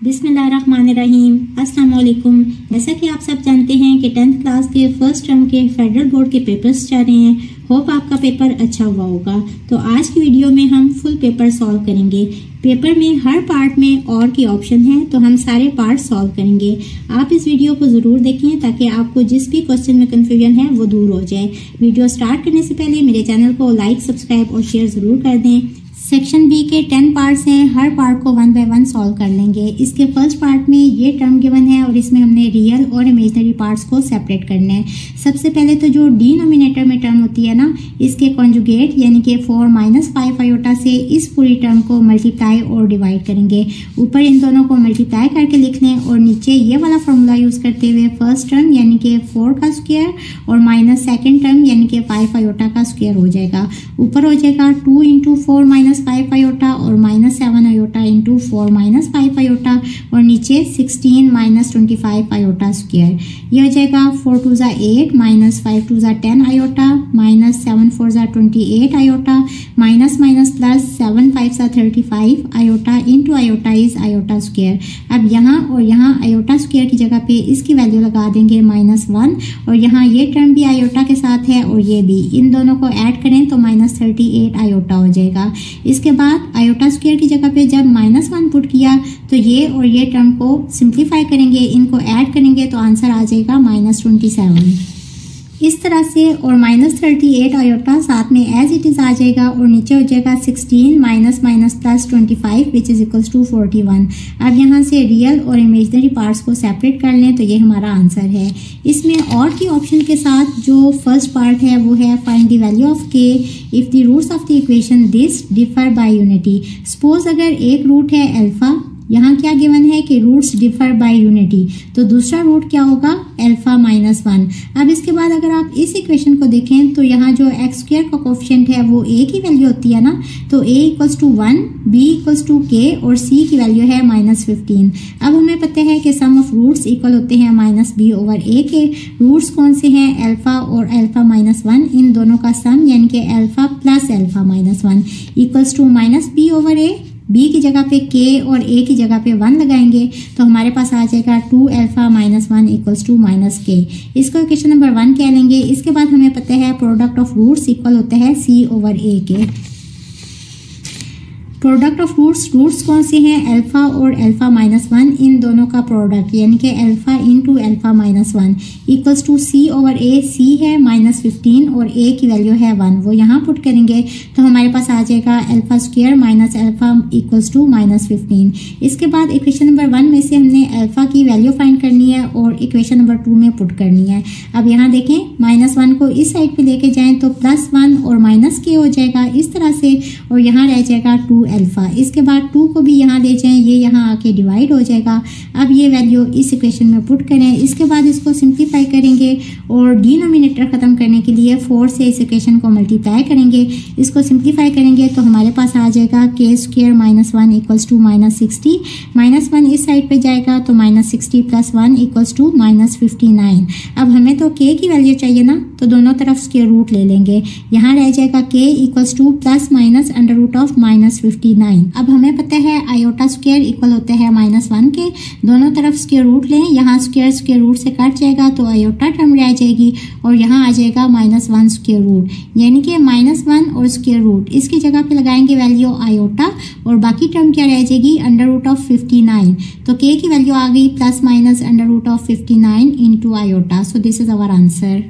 बिस्मिल्लाहिर्रहमानिर्रहीम। अस्सलाम वालेकुम। जैसा कि आप सब जानते हैं कि 10th क्लास के फर्स्ट टर्म के फेडरल बोर्ड के पेपर्स जा रहे हैं। होप आपका पेपर अच्छा हुआ होगा। तो आज की वीडियो में हम फुल पेपर सॉल्व करेंगे। पेपर में हर पार्ट में और की ऑप्शन है, तो हम सारे पार्ट सॉल्व करेंगे। आप इस वीडियो को ज़रूर देखें ताकि आपको जिस भी क्वेश्चन में कंफ्यूजन है वो दूर हो जाए। वीडियो स्टार्ट करने से पहले मेरे चैनल को लाइक, सब्सक्राइब और शेयर ज़रूर कर दें। सेक्शन बी के 10 पार्ट्स हैं, हर पार्ट को 1 बाय 1 सॉल्व कर लेंगे। इसके फर्स्ट पार्ट में ये टर्म गिवन है और इसमें हमने रियल और इमेजिनरी पार्ट्स को सेपरेट करना है। सबसे पहले तो जो डिनोमिनेटर में टर्म होती है ना, इसके कॉन्जुगेट यानी कि 4 - 5 आयोटा से इस पूरी टर्म को मल्टीप्लाई और डिवाइड करेंगे। ऊपर इन दोनों को मल्टीप्लाई करके लिख लें और नीचे ये वाला फॉर्मूला यूज करते हुए फर्स्ट टर्म यानी कि 4 का स्क्वायर और माइनस सेकेंड टर्म यानी कि 5 आयोटा का स्क्वायर हो जाएगा। ऊपर हो जाएगा 2 × 4 - 5 आयोटा और -7 आयोटा इंटू 4 - 5 आयोटा और नीचे 16 - 25 आयोटा स्क्वायर। ये हो जाएगा 4 × 2 = 8 -5 × 2 = 10 iota -7 × 4 = 28 iota minus plus 7 × 5 = 35 iota into iota is iota square. अब यहाँ और यहाँ आयोटा स्क्वायर की जगह पे इसकी वैल्यू लगा देंगे -1 और यहाँ ये टर्म भी आयोटा के साथ है और ये भी, इन दोनों को ऐड करें तो -38 आयोटा हो जाएगा। इसके बाद आयोटा स्क्वायर की जगह पे जब -1 पुट किया तो ये और ये टर्म को सिंप्लीफाई करेंगे, इनको ऐड करेंगे तो आंसर आ जाएगा -27 इस तरह से। और -38 आयोटा साथ में एज इट इज आ जाएगा और नीचे हो जाएगा 16 minus plus 25 which is equals to 41। अब यहाँ से रियल और इमेजिनरी पार्ट्स को सेपरेट कर लें तो ये हमारा आंसर है। इसमें और की ऑप्शन के साथ जो फर्स्ट पार्ट है वो है find the value of k if the roots of the equation this differ by unity. Suppose अगर एक रूट है अल्फा, यहाँ क्या गिवन है कि रूट्स डिफर बाय यूनिटी, तो दूसरा रूट क्या होगा अल्फा -1। अब इसके बाद अगर आप इस इक्वेशन को देखें तो यहाँ जो एक्स स्क्वायर का कोफिशिएंट है वो a की वैल्यू होती है ना, तो a = 1, b = k और c की वैल्यू है -15। अब हमें पता है कि सम ऑफ रूट्स इक्वल होते हैं -b/a के। रूट्स कौन से हैं अल्फा और अल्फा -1, इन दोनों का सम यानी कि alpha plus alpha -1 equals to -b/a। b की जगह पे k और a की जगह पे 1 लगाएंगे तो हमारे पास आ जाएगा 2α - 1 इक्वल्स टू -k। इसको इक्वेशन नंबर 1 कह लेंगे। इसके बाद हमें पता है प्रोडक्ट ऑफ रूट्स इक्वल होता है c/a के। प्रोडक्ट ऑफ रूट्स कौन से हैं अल्फा और अल्फा -1, इन दोनों का प्रोडक्ट यानी कि alpha into alpha -1 equals to c/a। c है -15 और a की वैल्यू है 1, वो यहाँ पुट करेंगे तो हमारे पास आ जाएगा alpha square minus alpha equals to -15। इसके बाद इक्वेशन नंबर 1 में से हमने अल्फा की वैल्यू फाइंड करनी है और इक्वेशन नंबर 2 में पुट करनी है। अब यहाँ देखें -1 को इस साइड पे लेके जाएं तो +1 और -k हो जाएगा इस तरह से और यहाँ रह जाएगा 2 अल्फा। इसके बाद 2 को भी यहाँ ले जाएं, ये यहाँ आके डिवाइड हो जाएगा। अब ये वैल्यू इस इक्वेशन में पुट करें। इसके बाद इसको सिंप्लीफाई करेंगे और डिनोमिनेटर खत्म करने के लिए 4 से इस इक्वेशन को मल्टीप्लाई करेंगे। इसको सिंप्लीफाई करेंगे तो हमारे पास आ जाएगा k² - 1 इक्वल्स टू -60। -1 इस साइड पे जाएगा तो -60 + 1 इक्वल्स टू -59। अब हमें तो k की वैल्यू चाहिए ना, तो दोनों तरफ स्क्वायर रूट ले लेंगे। यहाँ रह जाएगा k इक्वल्स टू ±√−59। अब हमें पता है आयोटा स्क्वायर इक्वल होता है -1 के। दोनों तरफ स्क्वायर रूट लें, यहाँ स्क्वायर रूट से कट जाएगा तो आयोटा टर्म रह जाएगी और यहाँ आ जाएगा -1 स्क्वायर रूट यानी कि -1 और स्क्वायर रूट, इसकी जगह पे लगाएंगे वैल्यू आयोटा और बाकी टर्म क्या रह जाएगी √59। तो k की वैल्यू आ गई ±√59 into iota. So this is our answer.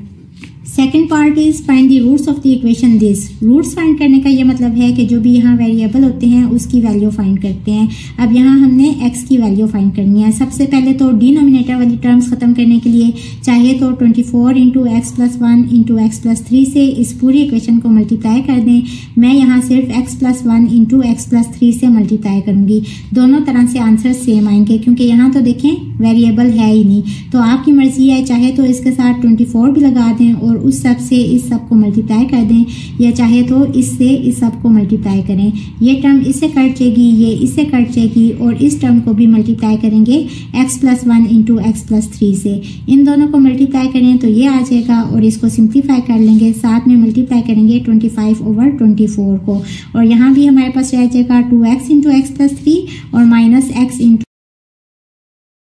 Second part is find the roots of the equation this. Roots find करने का ये मतलब है कि जो भी यहाँ वेरिएबल होते हैं उसकी वैल्यू फाइंड करते हैं। अब यहाँ हमने x की वैल्यू फाइंड करनी है। सबसे पहले तो डिनोमिनेटर वाली टर्म्स खत्म करने के लिए चाहे तो 24 × x + 1 × x + 3 से इस पूरी इक्वेशन को मल्टीप्लाई कर दें। मैं यहाँ सिर्फ x + 1 × x + 3 से मल्टीप्लाई करूंगी। दोनों तरह से आंसर सेम आएंगे क्योंकि यहाँ तो देखें वेरिएबल है ही नहीं, तो आपकी मर्जी है, चाहे तो इसके साथ 24 भी लगा दें और उस सब से इस सब को मल्टीप्लाई कर दें, या चाहे तो इससे इस सब को मल्टीप्लाई करें। ये टर्म इससे कट जाएगी, ये इससे कट जाएगी, और इस टर्म को भी मल्टीप्लाई करेंगे x+1 इंटू x+3 से। इन दोनों को मल्टीप्लाई करें तो ये आ जाएगा, और इसको सिंप्लीफाई कर लेंगे, साथ में मल्टीप्लाई करेंगे 25/24 को, और यहाँ भी हमारे पास रह जाएगा 2x इंटू x+3 और माइनस x इंटू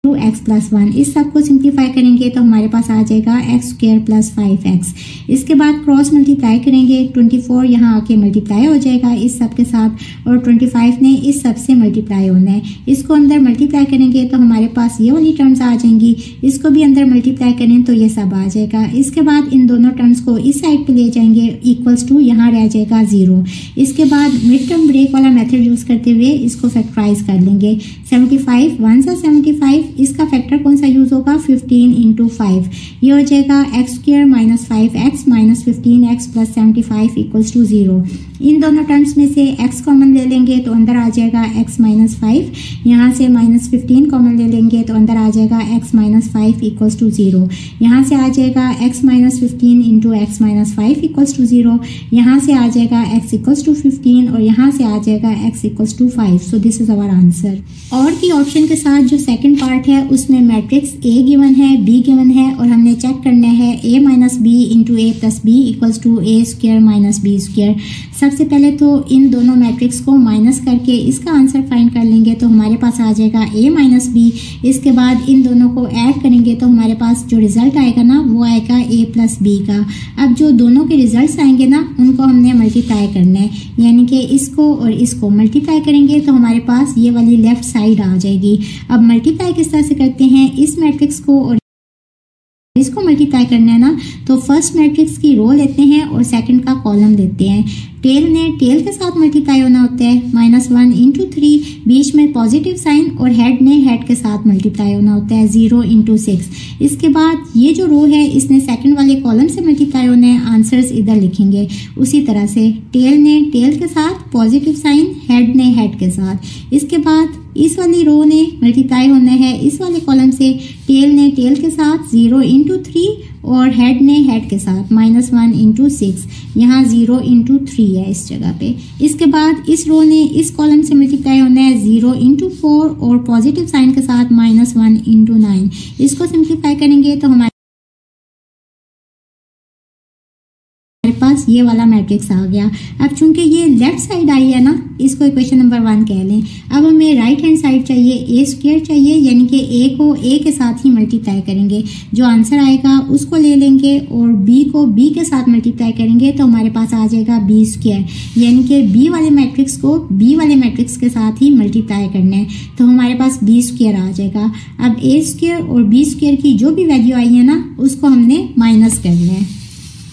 x+1। इस सब को सिंप्लीफाई करेंगे तो हमारे पास आ जाएगा x² + 5x। इसके बाद क्रॉस मल्टीप्लाई करेंगे, 24 यहाँ आके मल्टीप्लाई हो जाएगा इस सब के साथ, और 25 ने इस सब से मल्टीप्लाई होना है। इसको अंदर मल्टीप्लाई करेंगे तो हमारे पास ये वाली टर्म्स आ जाएंगी, इसको भी अंदर मल्टीप्लाई करें तो ये सब आ जाएगा। इसके बाद इन दोनों टर्म्स को इस साइड पे ले जाएंगे, इक्वल्स टू यहाँ रह जाएगा 0। इसके बाद मिड टर्म ब्रेक वाला मेथड यूज करते हुए इसको फैक्टराइज कर लेंगे। 75 1 सा 75, इसका फैक्टर कौन सा यूज होगा, 15 इंटू 5। ये हो जाएगा x² - 5x - 15x + 75 = 0। इन दोनों टर्म्स में से x कॉमन ले लेंगे तो अंदर आ जाएगा x - 5। यहाँ से -15 कॉमन ले लेंगे तो अंदर आ जाएगा x - 5 = 0। यहाँ से आ जाएगा x - 15 इंटू x - 5 = 0। यहाँ से आ जाएगा x = 15 और यहाँ से आ जाएगा x = 5। So this is our answer. और की ऑप्शन के साथ जो सेकंड पार्ट है उसमें मैट्रिक्स A गिवन है, B गिवन है, और हमने चेक करना है A - B into A + B = A² - B²। सबसे पहले तो इन दोनों मैट्रिक्स को माइनस करके इसका आंसर फाइंड कर लेंगे तो हमारे पास आ जाएगा A - B। इसके बाद इन दोनों को ऐड करेंगे तो हमारे पास जो रिजल्ट आएगा ना वो आएगा A + B का। अब जो दोनों के रिजल्ट्स आएंगे ना उनको हमने मल्टीप्लाई करना है, यानी कि इसको और इसको मल्टीप्लाई करेंगे तो हमारे पास ये वाली लेफ्ट साइड आ जाएगी। अब मल्टीप्लाई किस तरह से करते हैं, इस मैट्रिक्स को और इसको मल्टीप्लाई करना है ना, तो फर्स्ट मैट्रिक्स की रो लेते हैं और सेकंड का कॉलम लेते हैं। टेल ने टेल के साथ मल्टीप्लाई होना होता है, -1 इंटू 3, बीच में पॉजिटिव साइन, और हेड ने हेड के साथ मल्टीप्लाई होना होता है 0 इंटू 6। इसके बाद ये जो रो है इसने सेकंड वाले कॉलम से मल्टीप्लाई होना है, आंसर्स इधर लिखेंगे। उसी तरह से टेल ने टेल के साथ पॉजिटिव साइन, हेड ने हेड के साथ। इसके बाद इस वाली रो ने मल्टीप्लाई होना है इस वाले कॉलम से, टेल ने टेल के साथ 0 इंटू 3 और हेड ने हेड के साथ -1 इंटू 6। यहाँ 0 इंटू 3 है इस जगह पे। इसके बाद इस रो ने इस कॉलम से मल्टीप्लाई होना है 0 इंटू 4 और पॉजिटिव साइन के साथ -1 इंटू 9। इसको सिंप्लीफाई करेंगे तो हमारे पास ये वाला मैट्रिक्स आ गया। अब चूंकि ये लेफ्ट साइड आई है ना, इसको इक्वेशन नंबर 1 कह लें। अब हमें राइट हैंड साइड चाहिए, A² चाहिए, यानी कि A को A के साथ ही मल्टीप्लाई करेंगे। जो आंसर आएगा उसको ले लेंगे और B को B के साथ मल्टीप्लाई करेंगे तो हमारे पास आ जाएगा B², यानी कि B वाले मैट्रिक्स को B वाले मैट्रिक्स के साथ ही मल्टीप्लाई करना है तो हमारे पास B² आ जाएगा। अब A² और B² की जो भी वैल्यू आई है ना उसको हमने माइनस करना है।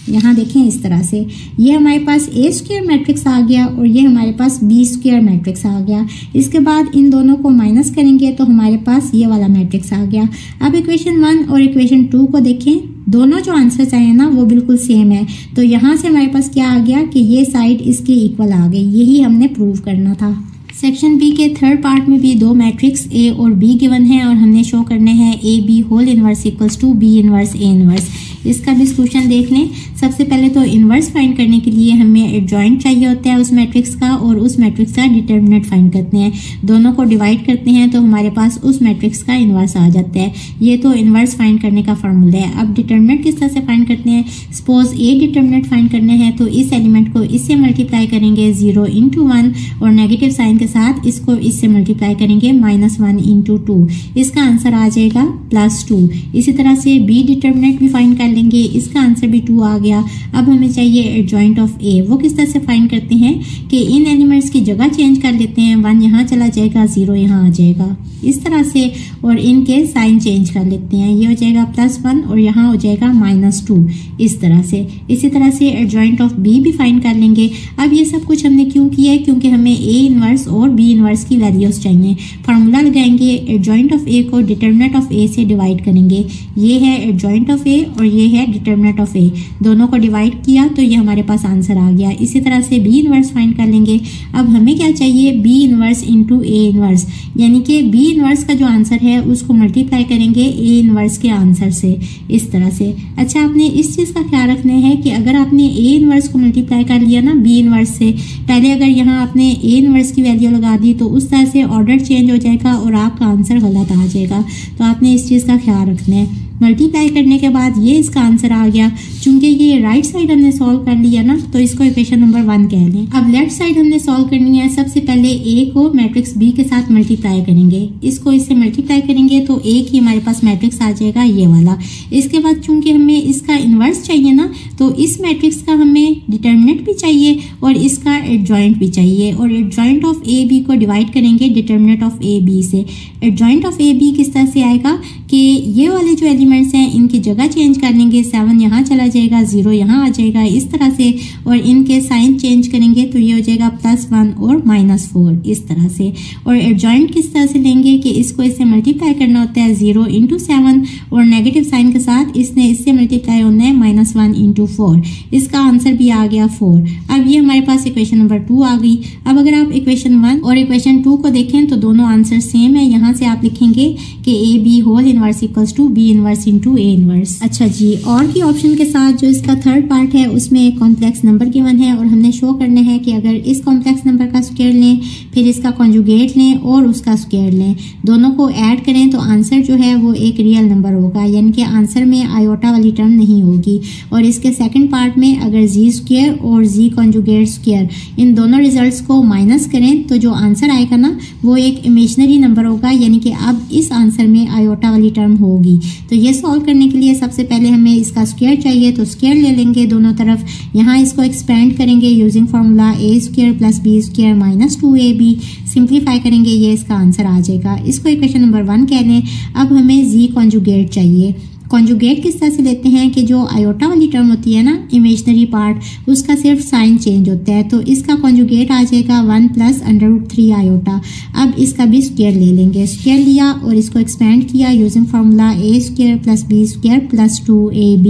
यहाँ देखें इस तरह से, ये हमारे पास A² मैट्रिक्स आ गया और ये हमारे पास B² मैट्रिक्स आ गया। इसके बाद इन दोनों को माइनस करेंगे तो हमारे पास ये वाला मैट्रिक्स आ गया। अब इक्वेशन 1 और इक्वेशन 2 को देखें, दोनों जो आंसर्स आए हैं ना वो बिल्कुल सेम है। तो यहाँ से हमारे पास क्या आ गया कि ये साइड इसके इक्वल आ गई, यही हमने प्रूव करना था। सेक्शन बी के थर्ड पार्ट में भी दो मैट्रिक्स A और B गिवन है और हमने शो करने हैं AB whole inverse equals to B inverse A inverse. इसका भी सोल्यूशन देख लें। सबसे पहले तो इनवर्स फाइंड करने के लिए हमें एडजॉइंट चाहिए होता है उस मैट्रिक्स का, और उस मैट्रिक्स का डिटर्मिनेंट फाइंड करते हैं। दोनों को डिवाइड करते हैं तो हमारे पास उस मैट्रिक्स का इनवर्स आ जाता है। ये तो इनवर्स फाइंड करने का फॉर्मूला है। अब डिटर्मिनेंट किस तरह से फाइंड करते हैं, सपोज A डिटर्मिनेंट फाइंड करने हैं तो इस एलिमेंट को इससे मल्टीप्लाई करेंगे 0 इंटू 1 और नेगेटिव साइन के साथ इसको इससे मल्टीप्लाई करेंगे -1 इंटू 2। इसका आंसर आ जाएगा +2। इसी तरह से B डिटर्मिनेंट भी फाइंड कर लेंगे, इसका आंसर भी 2 आ गया। अब हमें चाहिए एडजॉइंट ऑफ A। वो किस तरह से फाइंड करते हैं कि इन एलिमेंट्स की जगह चेंज कर लेते हैं, 1 यहाँ चला जाएगा, 0 यहाँ आ जाएगा इस तरह से, और इनके साइन चेंज कर लेते हैं। ये हो जाएगा +1 और यहाँ हो जाएगा -2 इस तरह से। इसी तरह से एडजॉइंट ऑफ B भी फाइंड कर लेंगे। अब ये सब कुछ हमने क्यों किया है, क्योंकि हमें A इनवर्स और B इनवर्स की वैल्यूज चाहिए। फार्मूला लगाएंगे, एडजॉइंट ऑफ A को डिटर्मिनेंट ऑफ A से डिवाइड करेंगे। ये है एडजॉइंट ऑफ A और ये ये है डिटर्मिनेंट ऑफ ए, दोनों को डिवाइड किया तो ये हमारे पास आंसर आ गया। इसी तरह से बी इनवर्स फाइंड कर लेंगे। अब हमें क्या चाहिए, B inverse into A inverse, यानी कि बी इनवर्स का जो आंसर है उसको मल्टीप्लाई करेंगे ए इनवर्स के आंसर से, इस तरह से। अच्छा, आपने इस चीज़ का ख्याल रखना है कि अगर आपने ए इनवर्स को मल्टीप्लाई कर लिया ना बी इनवर्स से, पहले अगर यहाँ आपने ए इनवर्स की वैल्यू लगा दी तो उस तरह से ऑर्डर चेंज हो जाएगा और आपका आंसर गलत आ जाएगा। तो आपने इस चीज़ का ख्याल रखना है। मल्टीप्लाई करने के बाद ये इसका आंसर आ गया। चूंकि ये राइट साइड हमने सॉल्व कर लिया ना, तो इसको इक्वेशन नंबर 1 कह लें। अब लेफ्ट साइड हमने सॉल्व करनी है। सबसे पहले ए को मैट्रिक्स बी के साथ मल्टीप्लाई करेंगे, इसको इससे मल्टीप्लाई करेंगे तो ए की हमारे पास मैट्रिक्स आ जाएगा ये वाला। इसके बाद चूंकि हमें इसका इन्वर्स चाहिए ना, तो इस मैट्रिक्स का हमें डिटर्मिनेंट भी चाहिए और इसका एडजॉइंट भी चाहिए, और एडजॉइंट ऑफ ए बी को डिवाइड करेंगे डिटर्मिनेंट ऑफ ए बी से। एडजॉइंट ऑफ ए बी किस तरह से आएगा कि ये वाले जो एलिमेंट्स हैं इनकी जगह चेंज कर लेंगे, 7 यहाँ चला जाएगा, 0 यहाँ आ जाएगा, इस तरह से, और इनके साइन चेंज करेंगे तो ये हो जाएगा +1 और -4, इस तरह से। और एडजॉइंट किस तरह से लेंगे कि इसको इससे मल्टीप्लाई करना होता है 0 × 7 और नेगेटिव साइन के साथ इसने इससे मल्टीप्लाई होना है -1 × 4। इसका आंसर भी आ गया 4। अब ये हमारे पास इक्वेशन नंबर 2 आ गई। अब अगर आप इक्वेशन 1 और इक्वेशन 2 को देखें तो दोनों आंसर सेम है। यहाँ से आप लिखेंगे कि A B whole inverse equals to B inverse into A inverse. अच्छा जी, और की ऑप्शन के साथ जो इसका थर्ड पार्ट है उसमें एक कॉम्प्लेक्स नंबर गिवन है और हमने शो करना है कि अगर इस कॉम्प्लेक्स नंबर का स्क्वायर लें, फिर इसका कॉन्जुगेट लें और उसका स्क्वायर लें, दोनों को ऐड करें तो आंसर जो है वो एक रियल नंबर होगा, यानी कि आंसर में आयोटा वाली टर्म नहीं होगी। और इसके सेकंड पार्ट में अगर जी स्क्वायर और जी कॉन्जुगेट स्क्वायर इन दोनों रिजल्ट्स को माइनस करें तो जो आंसर आएगा ना वो एक इमेजिनरी नंबर होगा, यानी कि अब इस आंसर में आयोटा वाली टर्म होगी। तो ये सॉल्व करने के लिए सबसे पहले हमें इसका स्क्वायर चाहिए, तो स्क्वायर ले लेंगे दोनों तरफ। यहाँ इसको एक्सपेंड करेंगे using formula a² + b² - 2ab। Simplify करेंगे, ये इसका आंसर आ जाएगा। इसको इक्वेशन नंबर 1 कह लें। अब हमें जी कॉन्जुगेट चाहिए। कॉन्जुगेट किस तरह से लेते हैं कि जो आयोटा वाली टर्म होती है ना, इमेजिनरी पार्ट, उसका सिर्फ साइन चेंज होता है, तो इसका कॉन्जुगेट आ जाएगा 1 + √3 आयोटा। अब इसका भी स्क्वायर ले लेंगे। स्क्वायर लिया और इसको एक्सपेंड किया using formula a² + b² + 2ab।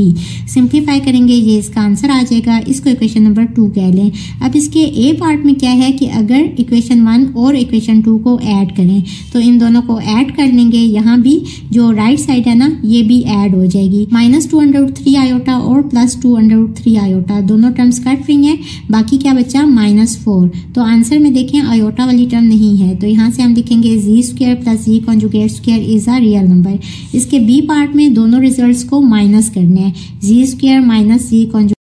Simplify करेंगे, ये इसका आंसर आ जाएगा। इसको इक्वेशन नंबर 2 कह लें। अब इसके ए पार्ट में क्या है कि अगर इक्वेशन 1 और इक्वेशन 2 को ऐड करें तो इन दोनों को ऐड कर लेंगे। यहाँ भी जो राइट साइड है ना, ये भी ऐड हो जाएगी। -2 √3 आयोटा और +2 √3 आयोटा, दोनों टर्म्स कट रही हैं। बाकी क्या बचा, -4। तो आंसर में देखें आयोटा वाली टर्म नहीं है, तो यहाँ से हम लिखेंगे जी² + z conjugate square is a real number. इसके बी पार्ट में दोनों रिजल्ट्स को माइनस करना है, जी² - z conjugate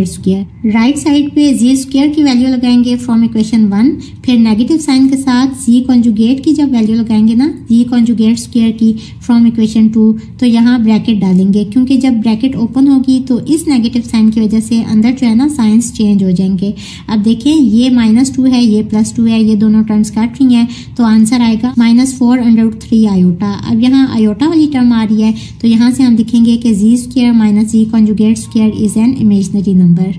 square. Right side पे जी स्क्वायर की वैल्यू लगाएंगे फ्रॉम इक्वेशन 1, फिर नेगेटिव साइन के साथ जी कॉन्जुगेट की जब वैल्यू लगाएंगे ना, जी कॉन्जुगेट स्क्वायर की फ्रॉम इक्वेशन 2, तो यहाँ ब्रैकेट डालेंगे, क्योंकि जब ब्रैकेट ओपन होगी तो इस नेगेटिव साइन की वजह से अंदर जो है ना साइंस चेंज हो जाएंगे। अब देखें, ये -2 है, ये +2 है, ये दोनों टर्म्स कट रही हैं, तो आंसर आएगा -4 √3 आयोटा। अब यहाँ आयोटा वाली टर्म आ रही है, तो यहाँ से हम लिखेंगे कि जी² - z conjugate square is an imaginary number.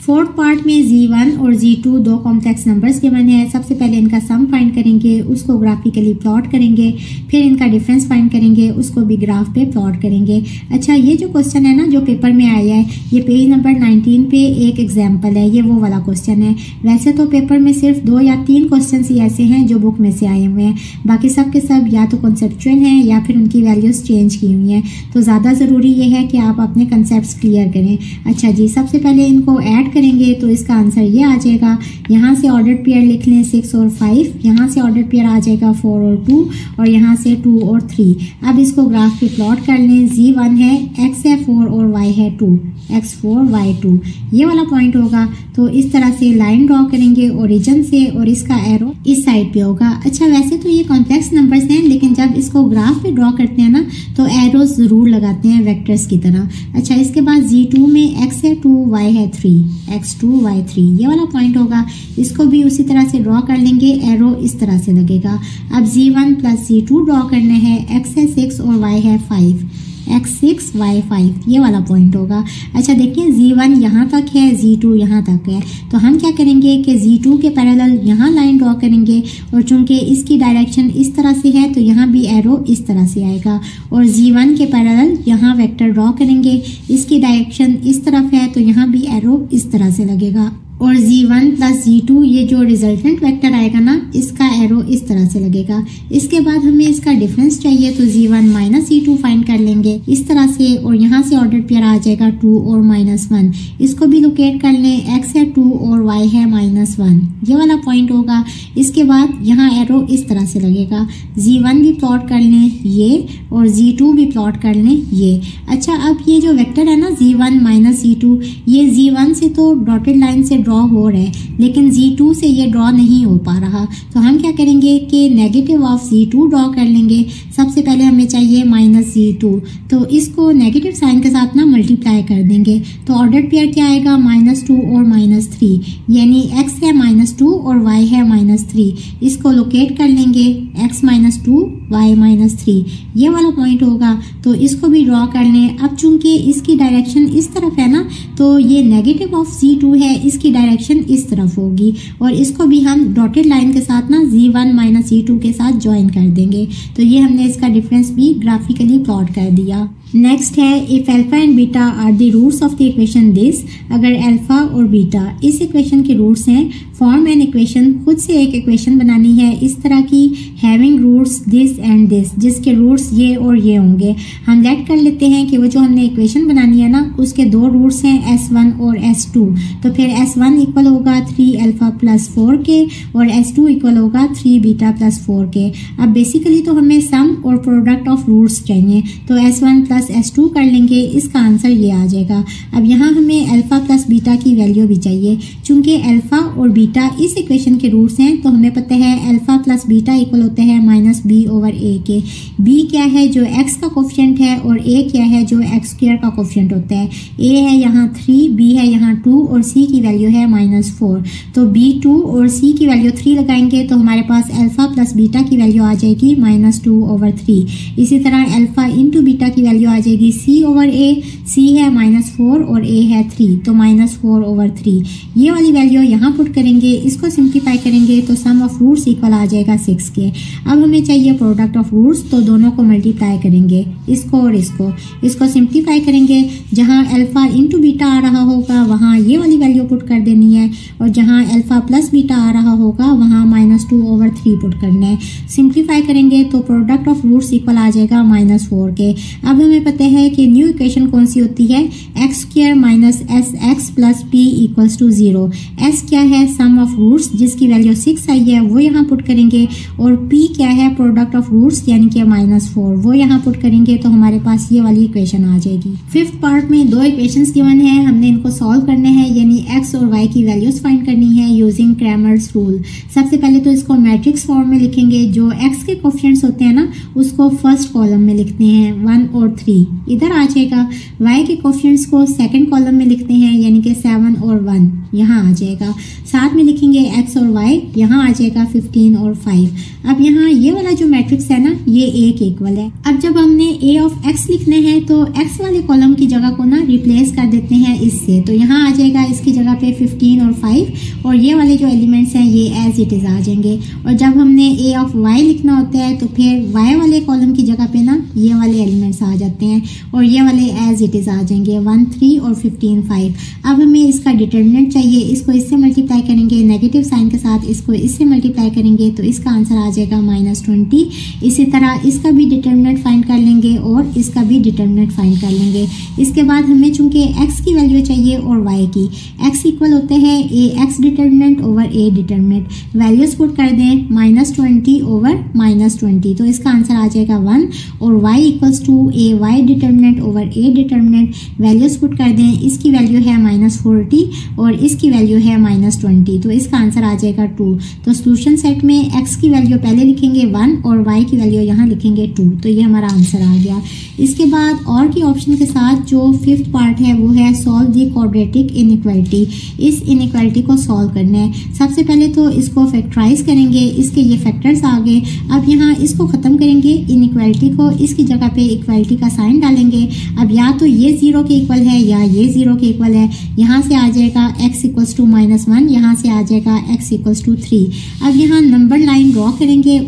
Fourth part में Z1 और Z2 दो कॉम्प्लेक्स नंबर्स गिवन है। सबसे पहले इनका सम फाइंड करेंगे, उसको ग्राफिकली प्लॉट करेंगे, फिर इनका डिफरेंस फाइंड करेंगे, उसको भी ग्राफ पे प्लॉट करेंगे। अच्छा, ये जो क्वेश्चन है ना जो पेपर में आया है, ये पेज नंबर 19 पे एक एग्जाम्पल है, ये वो वाला क्वेश्चन है। वैसे तो पेपर में सिर्फ 2 या 3 क्वेश्चन ही ऐसे हैं जो बुक में से आए हुए हैं, बाकी सब के सब या तो कॉन्सेप्चुअल हैं या फिर उनकी वैल्यूज चेंज की हुई हैं। तो ज़्यादा ज़रूरी ये है कि आप अपने कंसेप्ट क्लियर करें। अच्छा जी, सबसे पहले इनको ऐड करेंगे तो इसका आंसर ये आ जाएगा। यहाँ से ऑर्डर पेयर लिख लें 6 और 5, यहाँ से ऑर्डर पेयर आ जाएगा 4 और 2, और यहाँ से 2 और 3। अब इसको ग्राफ पे प्लॉट कर लें। Z1 है, X है 4 और Y है 2, X4 Y2, ये वाला पॉइंट होगा। तो इस तरह से लाइन ड्रॉ करेंगे ओरिजिन से, और इसका एरो इस साइड पे होगा। अच्छा, वैसे तो ये कॉम्प्लेक्स नंबर्स हैं, लेकिन जब इसको ग्राफ पे ड्रॉ करते हैं ना तो एरोज जरूर लगाते हैं वेक्टर्स की तरह। अच्छा, इसके बाद Z2 में X है 2, Y है 3, X2 Y3, ये वाला पॉइंट होगा। इसको भी उसी तरह से ड्रॉ कर लेंगे, एरो इस तरह से लगेगा। अब Z1 + Z2 ड्रॉ करना है, X है 6 और Y है 5। x6 y5 ये वाला पॉइंट होगा। अच्छा देखिए z1 यहाँ तक है, z2 यहाँ तक है, तो हम क्या करेंगे कि z2 के पैरेलल यहाँ लाइन ड्रॉ करेंगे और चूंकि इसकी डायरेक्शन इस तरह से है तो यहाँ भी एरो इस तरह से आएगा और z1 के पैरेलल यहाँ वेक्टर ड्रॉ करेंगे, इसकी डायरेक्शन इस तरफ है तो यहाँ भी एरो इस तरह से लगेगा और z1 प्लस z2 ये जो रिजल्टेंट वेक्टर आएगा ना इसका एरो इस तरह से लगेगा। इसके बाद हमें इसका डिफरेंस चाहिए तो z1 माइनस z2 फाइंड कर लेंगे इस तरह से और यहाँ से ऑर्डर पेयर आ जाएगा 2 और -1। इसको भी लोकेट कर लें, x है 2 और y है -1 ये वाला पॉइंट होगा। इसके बाद यहाँ एरो इस तरह से लगेगा, z1 भी प्लॉट कर लें ये और z2 भी प्लॉट कर लें ये। अच्छा अब ये जो वेक्टर है ना z1 माइनस z2 ये z1 से तो डॉटेड लाइन से ड्रॉ हो रहा है लेकिन z2 से ये ड्रॉ नहीं हो पा रहा, तो हम क्या करेंगे कि नेगेटिव ऑफ z2 ड्रॉ कर लेंगे। सबसे पहले हमें चाहिए -z2 तो इसको नेगेटिव साइन के साथ ना मल्टीप्लाई कर देंगे तो ऑर्डर पेयर क्या आएगा -2 और -3 यानी x है -2 और y है -3। इसको लोकेट कर लेंगे x -2 y -3 ये वाला पॉइंट होगा तो इसको भी ड्रॉ कर लें। अब चूंकि इसकी डायरेक्शन इस तरफ है ना तो ये नेगेटिव ऑफ z2 है, इसकी डायरेक्शन इस तरफ होगी और इसको भी हम डॉटेड लाइन के साथ ना z1 माइनस z2 के साथ ज्वाइन कर देंगे। तो ये हमने इसका डिफरेंस भी ग्राफिकली प्लॉट कर दिया। नेक्स्ट है if alpha and beta are the roots of the equation this, अगर अल्फा और बीटा इस इक्वेशन के रूट्स हैं, फॉर्म एन इक्वेशन, खुद से एक इक्वेशन बनानी है इस तरह की having roots this and this, जिसके रूट्स ये और ये होंगे। हम लेट कर लेते हैं कि वो जो हमने इक्वेशन बनानी है ना उसके दो रूट्स हैं s1 और s2, तो फिर s1 इक्वल होगा 3 अल्फा प्लस 4 के और s2 इक्वल होगा 3 बीटा प्लस 4 के। अब बेसिकली तो हमें सम और प्रोडक्ट ऑफ रूट्स चाहिए तो s1 प्लस s2 कर लेंगे, इसका आंसर ये आ जाएगा। अब यहाँ हमें अल्फा प्लस बीटा की वैल्यू भी चाहिए, चूंकि अल्फा और बीटा इस इक्वेशन के रूट्स हैं तो हमें पता है अल्फा प्लस बीटा इक्वल होता है -b/a के। b क्या है जो x का कोफिशिएंट है और a क्या है जो x² का कोफिशिएंट होता है। a है यहाँ 3, b है यहाँ 2 और c की वैल्यू है -4, तो b2 और c की वैल्यू 3 लगाएंगे तो हमारे पास अल्फा प्लस बीटा की वैल्यू आ जाएगी -2/3। इसी तरह अल्फा इंटू बीटा की वैल्यू आ जाएगी c/a, c है -4 और a है 3 तो -4/3। ये वाली वैल्यू यहाँ पुट करेंगे, इसको सिंप्लीफाई करेंगे तो सम ऑफ रूट्स इक्वल आ जाएगा 6 के। अब हमें चाहिए प्रोडक्ट ऑफ रूट्स तो दोनों को मल्टीप्लाई करेंगे, इसको और इसको सिंप्लीफाई करेंगे। जहाँ अल्फा इंटू बीटा आ रहा होगा वहाँ ये वाली वैल्यू पुट कर देनी है और जहाँ अल्फा प्लस बीटा आ रहा होगा वहाँ -2/3 पुट करना है। सिंप्लीफाई करेंगे तो प्रोडक्ट ऑफ रूट्स इक्वल आ जाएगा -4 के। अब हमें पता है कि न्यू इक्वेशन कौन सी होती है, x² minus sx plus p equals to 0। s क्या है, सम ऑफ रूट्स जिसकी वैल्यू 6 आई है वो यहाँ पुट करेंगे और p क्या है, प्रोडक्ट ऑफ रूट्स यानी कि -4 वो यहाँ पुट करेंगे तो हमारे पास ये वाली इक्वेशन आ जाएगी। फिफ्थ पार्ट में दो इक्वेशंस गिवन है, हमने इनको सॉल्व करने हैं यानी x और y की वैल्यूज फाइंड करनी है यूजिंग क्रैमर्स रूल। सबसे पहले तो इसको मैट्रिक्स फॉर्म में लिखेंगे, जो x के कोफिशिएंट्स होते हैं ना उसको फर्स्ट कॉलम में लिखते हैं 1 और 3 इधर आ जाएगा। y के कोफिशिएंट्स को सेकंड कॉलम में लिखते हैं यानी कि 7 और 1 यहाँ आ जाएगा। साथ में लिखेंगे x और y, यहाँ आ जाएगा 15 और 5। अब यहाँ ये वाला जो मैट्रिक्स है ना ये a के इक्वल है। अब जब हमने a ऑफ x लिखने हैं तो x वाले कॉलम की जगह को ना रिप्लेस कर देते हैं इससे, तो यहाँ आ जाएगा इसकी जगह पे 15 और 5 और ये वाले जो एलिमेंट्स हैं ये एज इट इज आ जाएंगे। और जब हमने a ऑफ y लिखना होता है तो फिर y वाले कॉलम की जगह पे ना ये वाले एलिमेंट्स आ जाते हैं और ये वाले एज इट इज आ जाएंगे 1 3 और 15 5। अब हमें इसका डिटर्मिनेंट चाहिए, इसको इससे मल्टीप्लाई करेंगे नेगेटिव साइन के साथ, इसको इससे मल्टीप्लाई करेंगे तो इसका आंसर आ जाएगा -20। इसी तरह इसका भी डिटर्मिनेंट फाइंड कर लेंगे और इसका भी डिटर्मिनेंट फाइंड कर लेंगे। इसके बाद हमें चूंकि x की वैल्यू चाहिए और y की, x इक्वल होते हैं ax determinant over a determinant, values put कर दें -20 ओवर -20 तो इसका आंसर आ जाएगा 1 और y equals to ay determinant over a determinant, values put कर दें, इसकी वैल्यू है -40 और इसकी वैल्यू है -20 तो इसका आंसर आ जाएगा 2। तो सॉल्यूशन सेट में x की वैल्यू पहले लिखेंगे 1 और y की वैल्यू यहाँ लिखेंगे 2, तो ये हमारा आंसर आ गया। इसके बाद और की ऑप्शन के साथ जो फिफ्थ पार्ट है वो है सॉल्व दी क्वाड्रेटिक इनइक्वालिटी। इस इनइक्वालिटी को सॉल्व करना है। सबसे पहले तो इसको फैक्टराइज करेंगे, इसके ये फैक्टर्स आ गए। अब यहाँ इसको खत्म करेंगे इनइक्वालिटी को, इसकी जगह पे इक्वालिटी का साइन डालेंगे। अब या तो ये 0 के इक्वल है या ये 0 के इक्वल है। यहाँ से आ जाएगा x इक्वल्स टू -1, यहाँ से आ जाएगा x इक्वल्स टू 3। अब यहाँ नंबर लाइन ड्रॉ करेंगे,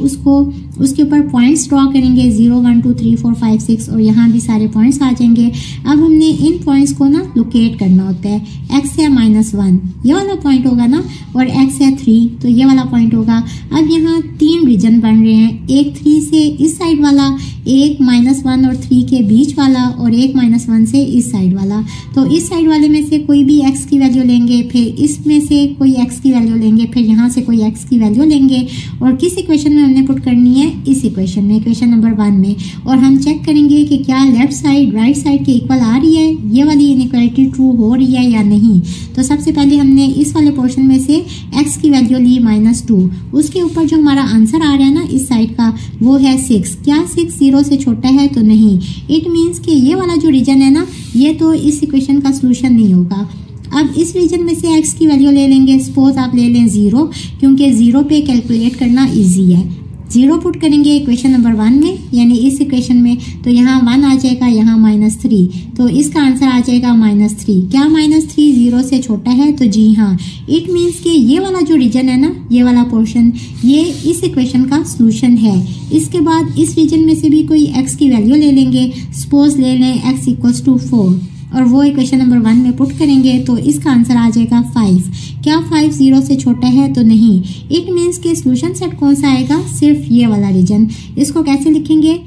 उसके ऊपर पॉइंट्स ड्रॉ करेंगे 0 1 2 3 4 5 6 और यहाँ भी सारे पॉइंट्स आ जाएंगे। अब हमने इन पॉइंट्स को ना लोकेट करना होता है। x है -1 ये वाला पॉइंट होगा ना, और x है 3 तो ये वाला पॉइंट होगा। अब यहाँ 3 रीजन बन रहे हैं, एक 3 से इस साइड वाला, एक -1 और 3 के बीच वाला, और एक -1 से इस साइड वाला। तो इस साइड वाले में से कोई भी x की वैल्यू लेंगे, फिर इसमें से कोई x की वैल्यू लेंगे, फिर यहाँ से कोई x की वैल्यू लेंगे, और किस इक्वेशन में हमने पुट करनी है, इस इक्वेशन में, इक्वेशन नंबर 1 में। और हम चेक करेंगे कि क्या लेफ्ट साइड राइट साइड के इक्वल आ रही है, ये वाली इनइक्वालिटी ट्रू हो रही है या नहीं। तो सबसे पहले हमने इस वाले पोर्शन में से x की वैल्यू ली -2, उसके ऊपर जो हमारा आंसर आ रहा है ना इस साइड का, वो है 6। क्या 6 0 से छोटा है? तो नहीं। इट मीन्स कि ये वाला जो रीजन है ना, ये तो इस इक्वेशन का सोल्यूशन नहीं होगा। अब इस रीजन में से x की वैल्यू ले लेंगे, सपोज आप ले लें 0, क्योंकि 0 पे कैलकुलेट करना इजी है। 0 पुट करेंगे इक्वेशन नंबर 1 में, यानी इस इक्वेशन में, तो यहाँ 1 आ जाएगा, यहाँ -3, तो इसका आंसर आ जाएगा -3। क्या -3 0 से छोटा है? तो जी हाँ। इट मीन्स कि ये वाला जो रीजन है ना, ये वाला पोर्शन, ये इस इक्वेशन का सोल्यूशन है। इसके बाद इस रीजन में से भी कोई x की वैल्यू ले लेंगे, सपोज ले लें x इक्वल्स टू 4, और वो इक्वेशन नंबर 1 में पुट करेंगे तो इसका आंसर आ जाएगा 5। क्या 5 0 से छोटा है? तो नहीं। इट मीन्स के सोल्यूशन सेट कौन सा आएगा? सिर्फ ये वाला रीजन। इसको कैसे लिखेंगे?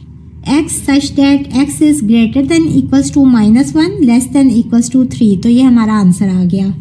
x such that x is greater than equals to -1 less than equals to 3। तो ये हमारा आंसर आ गया।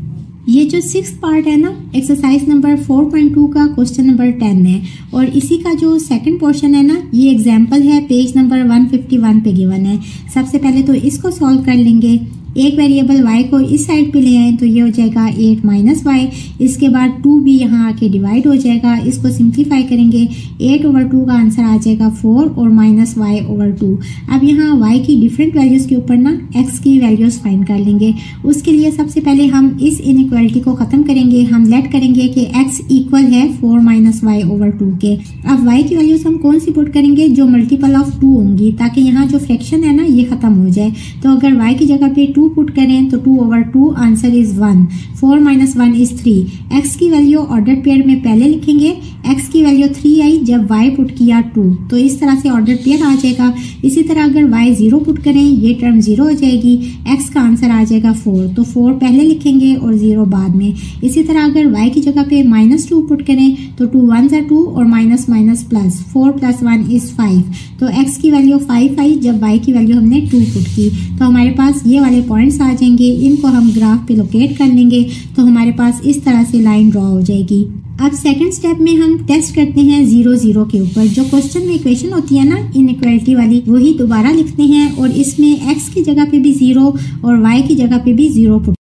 ये जो 6th पार्ट है ना, एक्सरसाइज नंबर 4.2 का क्वेश्चन नंबर 10 है, और इसी का जो सेकंड पोर्शन है ना, ये एग्जाम्पल है, पेज नंबर 151 पे गिवन है। सबसे पहले तो इसको सॉल्व कर लेंगे। एक वेरिएबल y को इस साइड पे ले आए तो ये हो जाएगा 8 - y। इसके बाद 2 भी यहाँ आके डिवाइड हो जाएगा, इसको सिंप्लीफाई करेंगे, 8/2 का आंसर आ जाएगा 4 और -y/2। अब यहाँ y की डिफरेंट वैल्यूज के ऊपर ना x की वैल्यूज फाइंड कर लेंगे। उसके लिए सबसे पहले हम इस इनइक्वालिटी को खत्म करेंगे। हम लेट करेंगे कि x इक्वल है 4 - y/2 के। अब y की वैल्यूज हम कौन सी पुट करेंगे? जो मल्टीपल ऑफ 2 होंगी, ताकि यहाँ जो फ्रैक्शन है ना ये खत्म हो जाए। तो अगर y की जगह पे 2 पुट करें तो 2/2 आंसर इज 1। 4 - 1 इज 3। x की वैल्यू ऑर्डर पेयर में पहले लिखेंगे। x की वैल्यू 3 आई जब y पुट किया 2, तो इस तरह से ऑर्डर पेयर आ जाएगा। इसी तरह अगर y 0 पुट करें, ये टर्म 0 हो जाएगी, x का आंसर आ जाएगा 4, तो 4 पहले लिखेंगे और 0 बाद में। इसी तरह अगर y की जगह पे -2 पुट करें तो 2 1 ज़ा 2 और माइनस प्लस, 4 + 1 इज 5। तो x की वैल्यू 5 आई जब y की वैल्यू हमने 2 पुट की। तो हमारे पास ये वाले पॉइंट्स आ जाएंगे, इनको हम ग्राफ पे लोकेट कर लेंगे, तो हमारे पास इस तरह से लाइन ड्रॉ हो जाएगी। अब सेकंड स्टेप में हम टेस्ट करते हैं 0 0 के ऊपर। जो क्वेश्चन में इक्वेशन होती है ना इनइक्वालिटी वाली, वही दोबारा लिखते हैं, और इसमें x की जगह पे भी 0 और y की जगह पे भी 0 पुट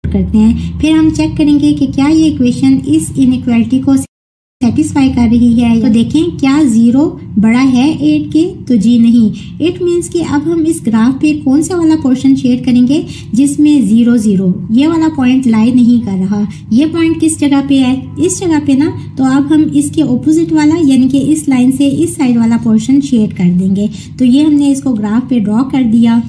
करते हैं। फिर हम चेक करेंगे कि क्या ये इक्वेशन इस इनइक्वालिटी को सेटिस्फाई कर रही है। तो देखें, क्या 0 बड़ा है 8 के? तो जी नहीं। इट मीन्स कि अब हम इस ग्राफ पे कौन सा वाला पोर्शन शेड करेंगे जिसमें 0 0 ये वाला पॉइंट लाई नहीं कर रहा। ये पॉइंट किस जगह पे है? इस जगह पे ना। तो अब हम इसके ऑपोजिट वाला, यानी कि इस लाइन से इस साइड वाला पोर्शन शेड कर देंगे। तो ये हमने इसको ग्राफ पे ड्रॉ कर दिया।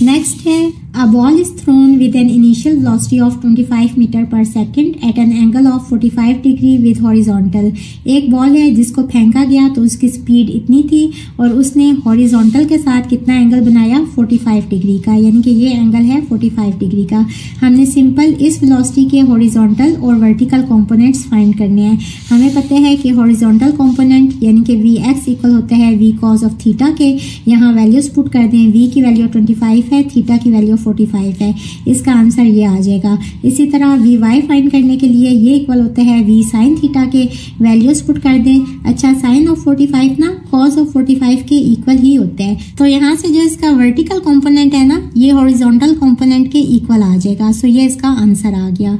नेक्स्ट है, A ball is thrown with an initial velocity of 25 metre पर second at an angle of 45 degree with horizontal। एक बॉल है जिसको फेंका गया तो उसकी स्पीड इतनी थी और उसने हॉरिजॉन्टल के साथ कितना एंगल बनाया? 45 डिग्री का, यानी कि ये एंगल है 45 डिग्री का। हमने सिंपल इस वेलोसिटी के हॉरिजॉन्टल और वर्टिकल कंपोनेंट्स फाइंड करने हैं। हमें पता है कि हॉरिजॉन्टल कंपोनेंट यानी कि Vx इक्वल होता है V cos ऑफ थीटा के। यहाँ वैल्यूज पुट कर दें, V की वैल्यू 25 है, थीटा की वैल्यू 45 है। इसका आंसर ये आ जाएगा। इसी तरह Vy फाइंड करने के लिए ये इक्वल होता है V sin थीटा के। वैल्यूज पुट कर दें। अच्छा, साइन ऑफ 45 ना कॉस ऑफ 45 के इक्वल ही होता है, तो यहाँ से जो इसका वर्टिकल कंपोनेंट है ना, ये हॉरिजॉन्टल कंपोनेंट के इक्वल आ जाएगा। सो ये इसका आंसर आ गया।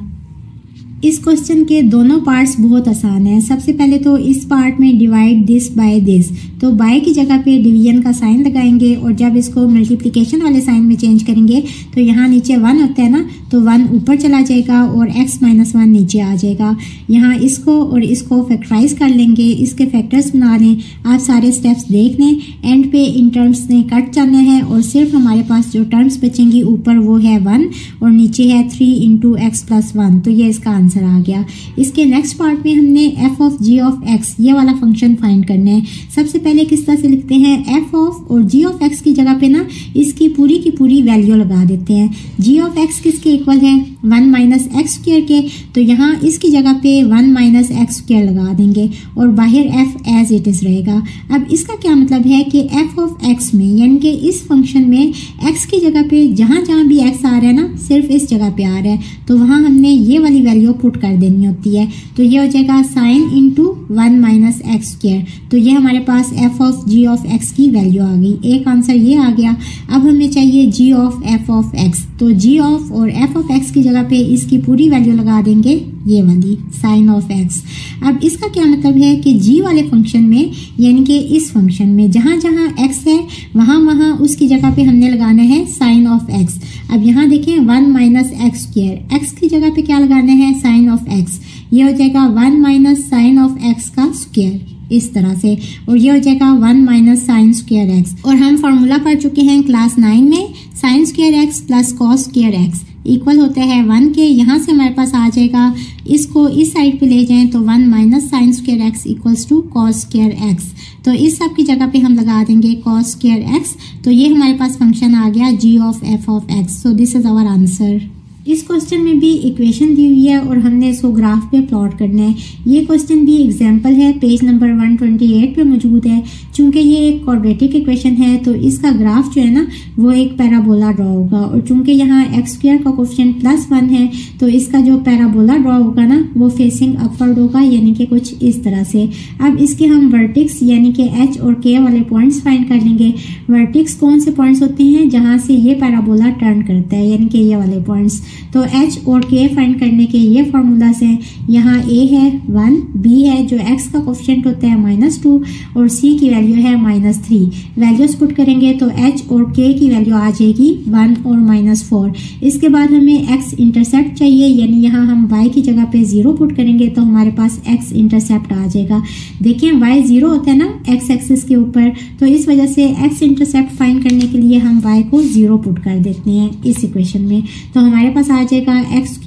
इस क्वेश्चन के दोनों पार्ट्स बहुत आसान हैं। सबसे पहले तो इस पार्ट में डिवाइड दिस बाय दिस, तो बाय की जगह पे डिवीजन का साइन लगाएंगे और जब इसको मल्टीप्लिकेशन वाले साइन में चेंज करेंगे तो यहाँ नीचे 1 होता है ना, तो 1 ऊपर चला जाएगा और x - 1 नीचे आ जाएगा। यहाँ इसको और इसको फैक्टराइज कर लेंगे, इसके फैक्टर्स बना लें। आप सारे स्टेप्स देख लें, एंड पे इन टर्म्स ने कट जाना है और सिर्फ हमारे पास जो टर्म्स बचेंगी ऊपर वो है 1 और नीचे है 3 × x + 1, तो ये इसका आंसर आ गया। इसके नेक्स्ट पार्ट में हमने f of g of x ये वाला फंक्शन फाइंड करना है। सबसे पहले किस तरह से लिखते हैं, f ऑफ और g ऑफ x की जगह पे ना इसकी पूरी की पूरी वैल्यू लगा देते हैं। g ऑफ x किसके इक्वल है, 1 - x² के, तो यहाँ इसकी जगह पे 1 - x² लगा देंगे और बाहर f एज इट इज रहेगा। अब इसका क्या मतलब है कि f ऑफ x में यानी कि इस फंक्शन में x की जगह पे जहाँ जहाँ भी x आ रहा है ना, सिर्फ इस जगह पे आ रहा है, तो वहाँ हमने ये वाली वैल्यू पुट कर देनी होती है। तो ये हो जाएगा sin × 1 - x², तो ये हमारे पास f of g of x की वैल्यू आ गई। एक आंसर ये आ गया। अब हमें चाहिए g of f of x, तो g ऑफ और f ऑफ x की जगह पे इसकी पूरी वैल्यू लगा देंगे, ये वाली sin ऑफ x। अब इसका क्या मतलब है कि g वाले फंक्शन में यानी कि इस फंक्शन में जहाँ जहाँ x है वहाँ वहाँ उसकी जगह पे हमने लगाना है sin ऑफ x। अब यहाँ देखें 1 - x², x की जगह पे क्या लगाना है, sin ऑफ x। ये हो जाएगा 1 - sin ऑफ x का स्क्वायर इस तरह से, और ये हो जाएगा 1 - sin² x। और हम फॉर्मूला पढ़ चुके हैं क्लास 9 में, sin² x + cos² x equal होता है 1 के। यहाँ से हमारे पास आ जाएगा, इसको इस साइड पे ले जाएं तो 1 - sin² x = cos² x, तो इस सब की जगह पे हम लगा देंगे cos² x। तो ये हमारे पास फंक्शन आ गया g of f of x। So this is our answer. इस क्वेश्चन में भी इक्वेशन दी हुई है और हमने इसको ग्राफ पे प्लॉट करना है। ये क्वेश्चन भी एग्जांपल है, पेज नंबर 128 पे मौजूद है। चूंकि ये एक क्वाड्रेटिक इक्वेशन है तो इसका ग्राफ जो है ना वो एक पैराबोला ड्रॉ होगा, और चूंकि यहाँ x² का कोफिशिएंट +1 है तो इसका जो पैराबोला ड्रॉ होगा ना वो फेसिंग अपवर्ड होगा, यानी कि कुछ इस तरह से। अब इसके हम वर्टिक्स यानी कि h और k वाले पॉइंट्स फाइंड कर लेंगे। वर्टिक्स कौन से पॉइंट्स होते हैं, जहाँ से ये पैराबोला टर्न करता है, यानी कि ये वाले पॉइंट्स। तो h और k फाइंड करने के ये फार्मूलाज हैं। यहाँ a है 1, b है जो x का कोफिशिएंट होता है -2 और c की वैल्यू है -3। वैल्यूज पुट करेंगे तो h और k की वैल्यू आ जाएगी 1 और -4। इसके बाद हमें x इंटरसेप्ट चाहिए, यानी यहाँ हम y की जगह पे 0 पुट करेंगे तो हमारे पास x इंटरसेप्ट आ जाएगा। देखिए y 0 होता है ना x एक्सिस के ऊपर, तो इस वजह से x इंटरसेप्ट फाइंड करने के लिए हम y को 0 पुट कर देते हैं इस इक्वेशन में। तो हमारे पास आ जाएगा x²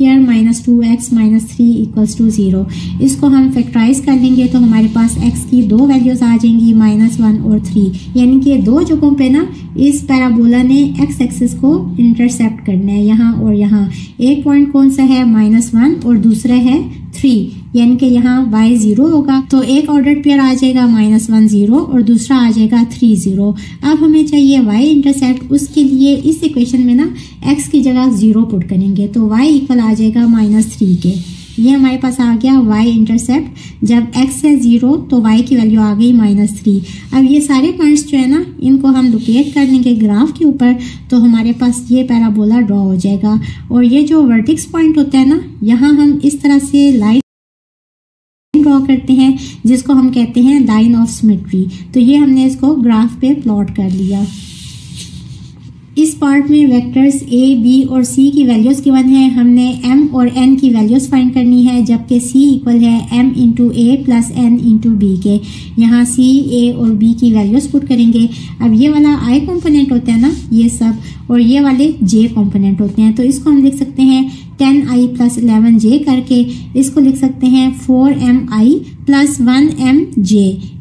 - 2x - 3 = 0। इसको हम फैक्टराइज कर लेंगे तो हमारे पास x की दो वैल्यूज आ जाएंगी -1 और 3, यानी कि दो जगहों पे ना इस पैराबोला ने x एक्सिस को इंटरसेप्ट करना है, यहाँ और यहाँ। एक पॉइंट कौन सा है -1 और दूसरा है 3, यानी कि यहाँ y 0 होगा, तो एक ऑर्डर्ड पेयर आ जाएगा -1 0 और दूसरा आ जाएगा 3 0। अब हमें चाहिए y इंटरसेप्ट, उसके लिए इस इक्वेशन में ना x की जगह 0 पुट करेंगे तो y इक्वल आ जाएगा -3 के। ये हमारे पास आ गया y इंटरसेप्ट। जब x है 0 तो y की वैल्यू आ गई -3। अब ये सारे पॉइंट्स जो है ना इनको हम लोकेट कर लेंगे ग्राफ के ऊपर, तो हमारे पास ये पैराबोला ड्रॉ हो जाएगा। और ये जो वर्टिक्स पॉइंट होता है ना, यहाँ हम इस तरह से लाइन ड्रॉ करते हैं जिसको हम कहते हैं लाइन ऑफ सिमेट्री। तो ये हमने इसको ग्राफ पे प्लॉट कर लिया। इस पार्ट में वेक्टर्स a, b और c की वैल्यूज गिवन है। हमने m और n की वैल्यूज फाइंड करनी है, जबकि c इक्वल है m × a + n × b के। यहाँ c, a और b की वैल्यूज पुट करेंगे। अब ये वाला i कंपोनेंट होता है ना ये सब, और ये वाले j कंपोनेंट होते हैं, तो इसको हम लिख सकते हैं 10i + 11j करके। इसको लिख सकते हैं 4mi + 1mj।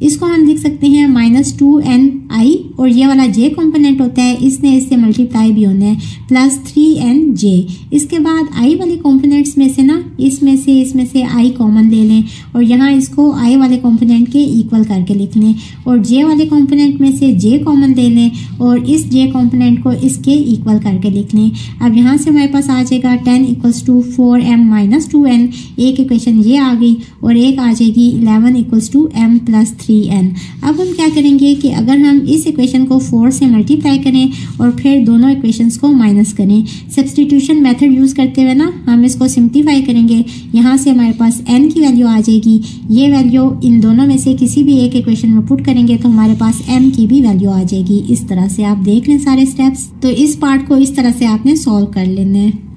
इसको हम लिख सकते हैं -2ni, और ये वाला j कंपोनेंट होता है, इसने इससे मल्टीप्लाई भी होना है, +3nj। इसके बाद i वाले कंपोनेंट्स में से ना इसमें से i कॉमन ले लें और यहाँ इसको i वाले कंपोनेंट के इक्वल करके लिख लें, और j वाले कंपोनेंट में से j कॉमन ले लें और इस j कंपोनेंट को इसके इक्वल करके लिख लें। अब यहाँ से हमारे पास आ जाएगा 10 equals to 4m minus 2n, एक इक्वेशन ये आ गई, और एक आ जाएगी 11 equals to m plus 3n। अब हम क्या करेंगे कि अगर हम इस इक्वेशन को 4 से मल्टीप्लाई करें और फिर दोनों इक्वेशंस को माइनस करें, सब्स्टिट्यूशन मेथड यूज करते हुए ना हम इसको सिंप्लीफाई करेंगे। यहाँ से हमारे पास n की वैल्यू आ जाएगी, ये वैल्यू इन दोनों में से किसी भी एक इक्वेशन में पुट करेंगे तो हमारे पास m की भी वैल्यू आ जाएगी। इस तरह से आप देख लें सारे स्टेप्स। तो इस पार्ट को इस तरह से आपने सॉल्व कर लेना है।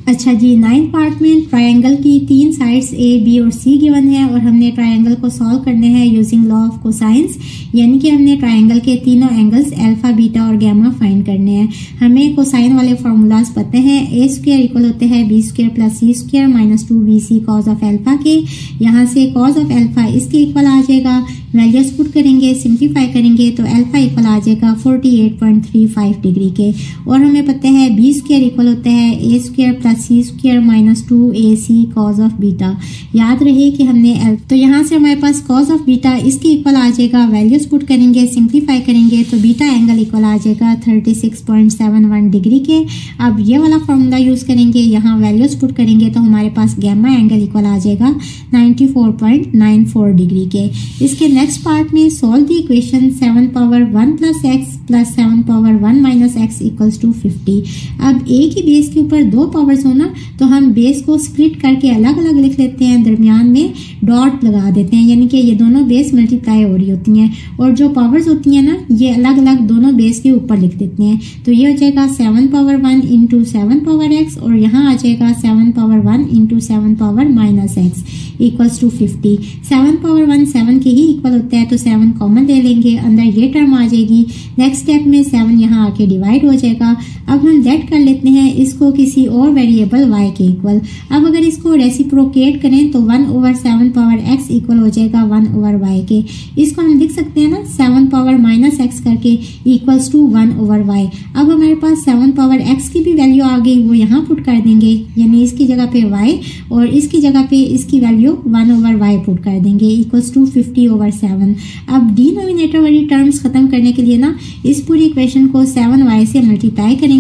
अच्छा जी, 9 पार्ट में ट्रायंगल की 3 साइड्स ए, बी और सी गिवन है और हमने ट्रायंगल को सॉल्व करने हैं यूजिंग लॉ ऑफ कोसाइंस, यानी कि हमने ट्रायंगल के तीनों एंगल्स अल्फा, बीटा और गामा फाइंड करने हैं। हमें कोसाइन वाले फार्मूलाज पता हैं, ए स्क्वायर इक्वल होते हैं B square plus C square minus 2bc cos of alpha के। यहाँ से कॉज ऑफ अल्फा इसके इक्वल आ जाएगा, वैल्यूज पुट करेंगे, सिंप्लीफाई करेंगे तो अल्फा इक्वल आ जाएगा 48.35 डिग्री के। और हमें पता है बी स्क्वायर इक्वल होता है a square plus C square minus 2ac cos of beta. याद रहे कि हमने तो यहाँ से हमारे पास कॉज ऑफ बीटा इसके इक्वल आ जाएगा, वैल्यूज पुट करेंगे, सिंप्लीफाई करेंगे तो बीटा एंगल इक्वल आ जाएगा 36.71 डिग्री के। अब ये वाला फॉर्मूला यूज करेंगे, यहाँ वैल्यूज पुट करेंगे तो हमारे पास गामा एंगल इक्वल आ जाएगा 94.94 डिग्री के। इसके नेक्स्ट पार्ट में solve the equation 7 power 1 plus x plus 7 power 1 minus x equals to 50। अब एक ही बेस के ऊपर दो पावर्स हो ना तो हम बेस को स्प्लिट करके अलग अलग लिख लेते हैं, दरमियान में डॉट लगा देते हैं, यानी कि ये दोनों बेस मल्टीप्लाई हो रही होती हैं और जो पावर्स होती हैं ना ये अलग अलग दोनों बेस के ऊपर लिख देते हैं। तो ये हो जाएगा 7 पावर 1 इंटू 7 पावर एक्स और यहाँ आ जाएगा 7 power 1 into 7 power minus x equals to 50। 7 power 1 7 के ही इक्वल होता है तो 7 कॉमन ले लेंगे, अंदर ये टर्म आ जाएगी। नेक्स्ट स्टेप में 7 यहाँ आके डिवाइड हो जाएगा। अब हम लेट कर लेते हैं इसको किसी और वेरिएबल y के इक्वल। अब अगर इसको रेसिप्रोकेट करें तो 1 ओवर 7 पावर x इक्वल हो जाएगा 1 ओवर y के। इसको हम लिख सकते हैं ना 7 पावर माइनस x करके इक्वल्स टू 1 ओवर y। अब हमारे पास 7 पावर x की भी वैल्यू आ गई, वो यहाँ पुट कर देंगे, यानी इसकी जगह पे y और इसकी जगह पे इसकी वैल्यू 1 ओवर y पुट कर देंगे इक्वल्स टू 50 ओवर 7। अब डिनोमिनेटर वाली टर्म्स खत्म करने के लिए ना इस पूरी इक्वेशन को 7y से मल्टीप्लाई करेंगे,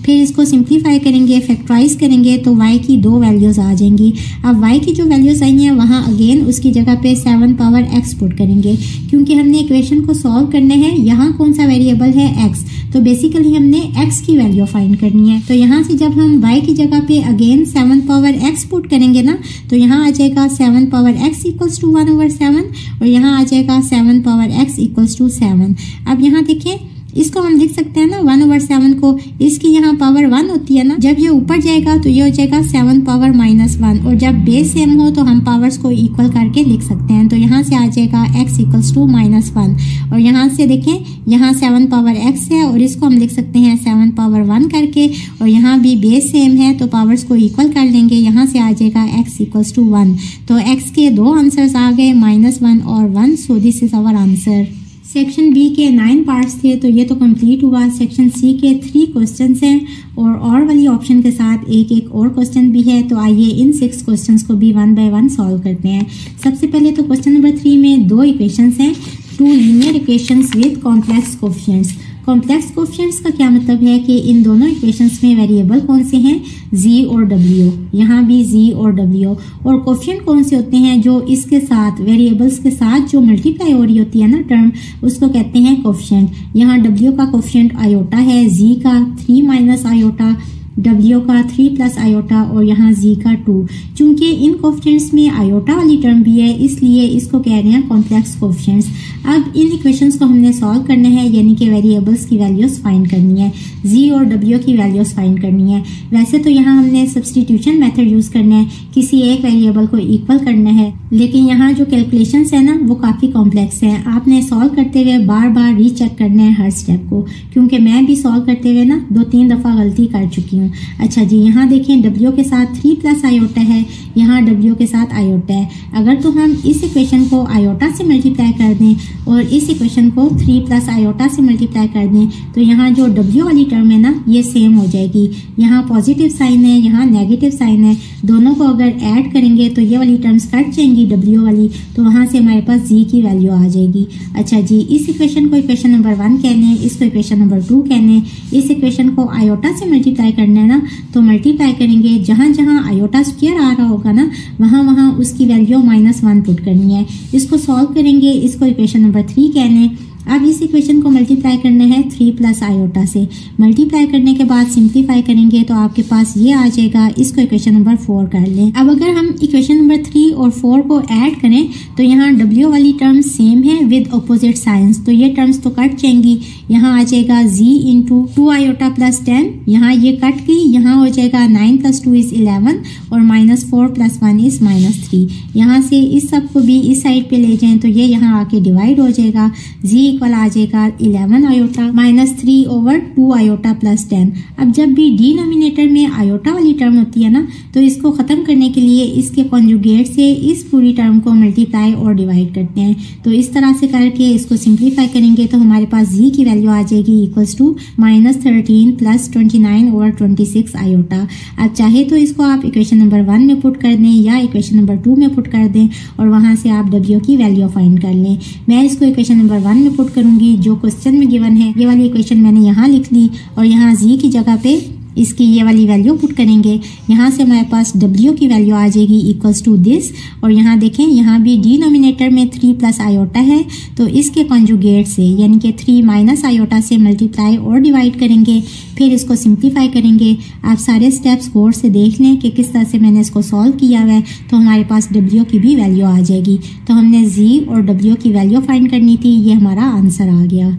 फिर इसको सिंप्लीफाई करेंगे, फैक्टराइज करेंगे तो y की दो वैल्यूज आ जाएंगी। अब y की जो वैल्यूज आई हैं वहाँ अगेन उसकी जगह पे 7 पावर x पुट करेंगे, क्योंकि हमने इक्वेशन को सॉल्व करने हैं। यहाँ कौन सा वेरिएबल है x, तो बेसिकली हमने x की वैल्यू फाइंड करनी है। तो यहाँ से जब हम y की जगह पे अगेन 7 पावर x पुट करेंगे ना तो यहाँ आ जाएगा 7 power x equals to 1 over 7 और यहाँ आ जाएगा 7 पावर x इक्वल्स टू 7। अब यहाँ देखें इसको हम लिख सकते हैं ना 1 ओवर 7 को, इसकी यहाँ पावर 1 होती है ना, जब ये ऊपर जाएगा तो ये हो जाएगा 7 पावर माइनस 1 और जब बेस सेम हो तो हम पावर्स को इक्वल करके लिख सकते हैं। तो यहाँ से आ जाएगा x इक्वल्स टू माइनस 1 और यहाँ से देखें यहाँ 7 पावर x है और इसको हम लिख सकते हैं 7 पावर 1 करके और यहाँ भी बेस सेम है तो पावर्स को इक्वल कर लेंगे, यहाँ से आ जाएगा x इक्वल्स टू 1। तो x के दो आंसर्स आ गए -1 और 1। So this is our answer. Section B के 9 पार्ट्स थे तो ये तो कंप्लीट हुआ। सेक्शन सी के 3 क्वेश्चंस हैं और वाली ऑप्शन के साथ एक और क्वेश्चन भी है। तो आइए इन 6 क्वेश्चंस को भी 1 बाय 1 सॉल्व करते हैं। सबसे पहले तो क्वेश्चन नंबर 3 में 2 इक्वेशंस हैं, 2 linear equations with complex coefficients. Complex coefficients का क्या मतलब है कि इन दोनों इक्वेशंस में वेरिएबल कौन से हैं, z और w, यहाँ भी z और w, और कोफिशिएंट कौन से होते हैं जो इसके साथ वेरिएबल्स के साथ जो मल्टीप्लाई हो रही होती है ना टर्म, उसको कहते हैं कोफिशिएंट। यहाँ w का कोफिशिएंट आयोटा है, z का 3 माइनस आयोटा, w का 3 प्लस आयोटा और यहाँ z का 2। चूंकि इन कोफिशिएंट्स में आयोटा वाली टर्म भी है इसलिए इसको कह रहे हैं कॉम्प्लेक्स कोफिशिएंट्स। अब इन इक्वेशंस को हमने सॉल्व करना है, यानी कि वेरिएबल्स की वैल्यूज फाइंड करनी है, z और w की वैल्यूज फाइंड करनी है। वैसे तो यहाँ हमने सब्स्टिट्यूशन मेथड यूज करना है, किसी एक वेरिएबल को इक्वल करना है, लेकिन यहाँ जो कैलकुलेशंस है ना वो काफी कॉम्प्लेक्स है। आपने सॉल्व करते हुए बार बार रीचेक करना है हर स्टेप को, क्योंकि मैं भी सॉल्व करते हुए ना 2-3 दफा गलती कर चुकी हूँ। हूँ। अच्छा जी, यहाँ देखें W के साथ 3 प्लस आयोटा है, यहाँ W के साथ आयोटा है। अगर तो हम इस इक्वेशन को आयोटा से मल्टीप्लाई कर दें और इस इक्वेशन को 3 प्लस आयोटा से मल्टीप्लाई कर दें तो यहाँ जो W वाली टर्म है ना ये सेम हो जाएगी। यहाँ पॉजिटिव साइन है, यहाँ नेगेटिव साइन है, दोनों को अगर ऐड करेंगे तो ये वाली टर्म्स कट जाएंगी W वाली, तो वहाँ से हमारे पास Z की वैल्यू आ जाएगी। अच्छा जी, इस इक्वेशन को इक्वेशन नंबर 1 कहने हैं, इसको इक्वेशन नंबर 2 कहने हैं। इस इक्वेशन को आयोटा से मल्टीप्लाई करना है ना, तो मल्टीप्लाई करेंगे, जहाँ जहाँ आयोटा स्क्वायर आ रहा होगा ना वहाँ वहाँ उसकी वैल्यू -1 पुट करनी है। इसको सॉल्व करेंगे, इसको इक्वेशन नंबर 3 कहने हैं। अब इस इक्वेशन को मल्टीप्लाई करना है 3 प्लस आयोटा से। मल्टीप्लाई करने के बाद सिंप्लीफाई करेंगे तो आपके पास ये आ जाएगा। इसको इक्वेशन नंबर 4 कर लें। अब अगर हम इक्वेशन नंबर 3 और 4 को ऐड करें तो यहाँ W वाली टर्म सेम है विद ऑपोजिट साइंस, तो ये टर्म्स तो कट जाएंगी। यहाँ आ जाएगा Z इंटू 2 आयोटा प्लस 10, यहाँ ये कट गई, यहाँ हो जाएगा 9 प्लस 2 इज 11 और -4 प्लस 1 इज -3। यहाँ से इस सब को भी इस साइड पे ले जाएं तो ये यहाँ आके डिवाइड हो जाएगा। Z इक्वल आ जाएगा 11 आयोटा -3 ओवर 2 आयोटा प्लस 10। अब जब भी डिनोमिनेटर में आयोटा वाली टर्म होती है ना तो इसको खत्म करने के लिए इसके कॉन्जुगेट से इस पूरी टर्म को मल्टीप्लाई और डिवाइड करते हैं। तो इस तरह से करके इसको सिंप्लीफाई करेंगे तो हमारे पास Z की वैल्यू आ जाएगी equals to -13 plus 29 over 26 iota. अब चाहे तो इसको आप इक्वेशन नंबर 1 में पुट कर दें या इक्वेशन नंबर 2 में पुट कर दें और वहां से आप W की वैल्यू फाइंड कर लें। मैं इसको इक्वेशन नंबर 1 में पुट करूंगी, जो क्वेश्चन में गिवन है ये वाली इक्वेशन मैंने यहाँ लिख ली और यहाँ Z की जगह पे इसकी ये वाली वैल्यू पुट करेंगे। यहाँ से हमारे पास W की वैल्यू आ जाएगी इक्वल्स टू दिस, और यहाँ देखें यहाँ भी डिनोमिनेटर में 3 प्लस आयोटा है तो इसके कॉन्जुगेट से यानी कि 3 माइनस आयोटा से मल्टीप्लाई और डिवाइड करेंगे, फिर इसको सिंप्लीफाई करेंगे। आप सारे स्टेप्स गौर से देख लें कि किस तरह से मैंने इसको सॉल्व किया हुआ है, तो हमारे पास W की भी वैल्यू आ जाएगी। तो हमने Z और W की वैल्यू फाइंड करनी थी, ये हमारा आंसर आ गया।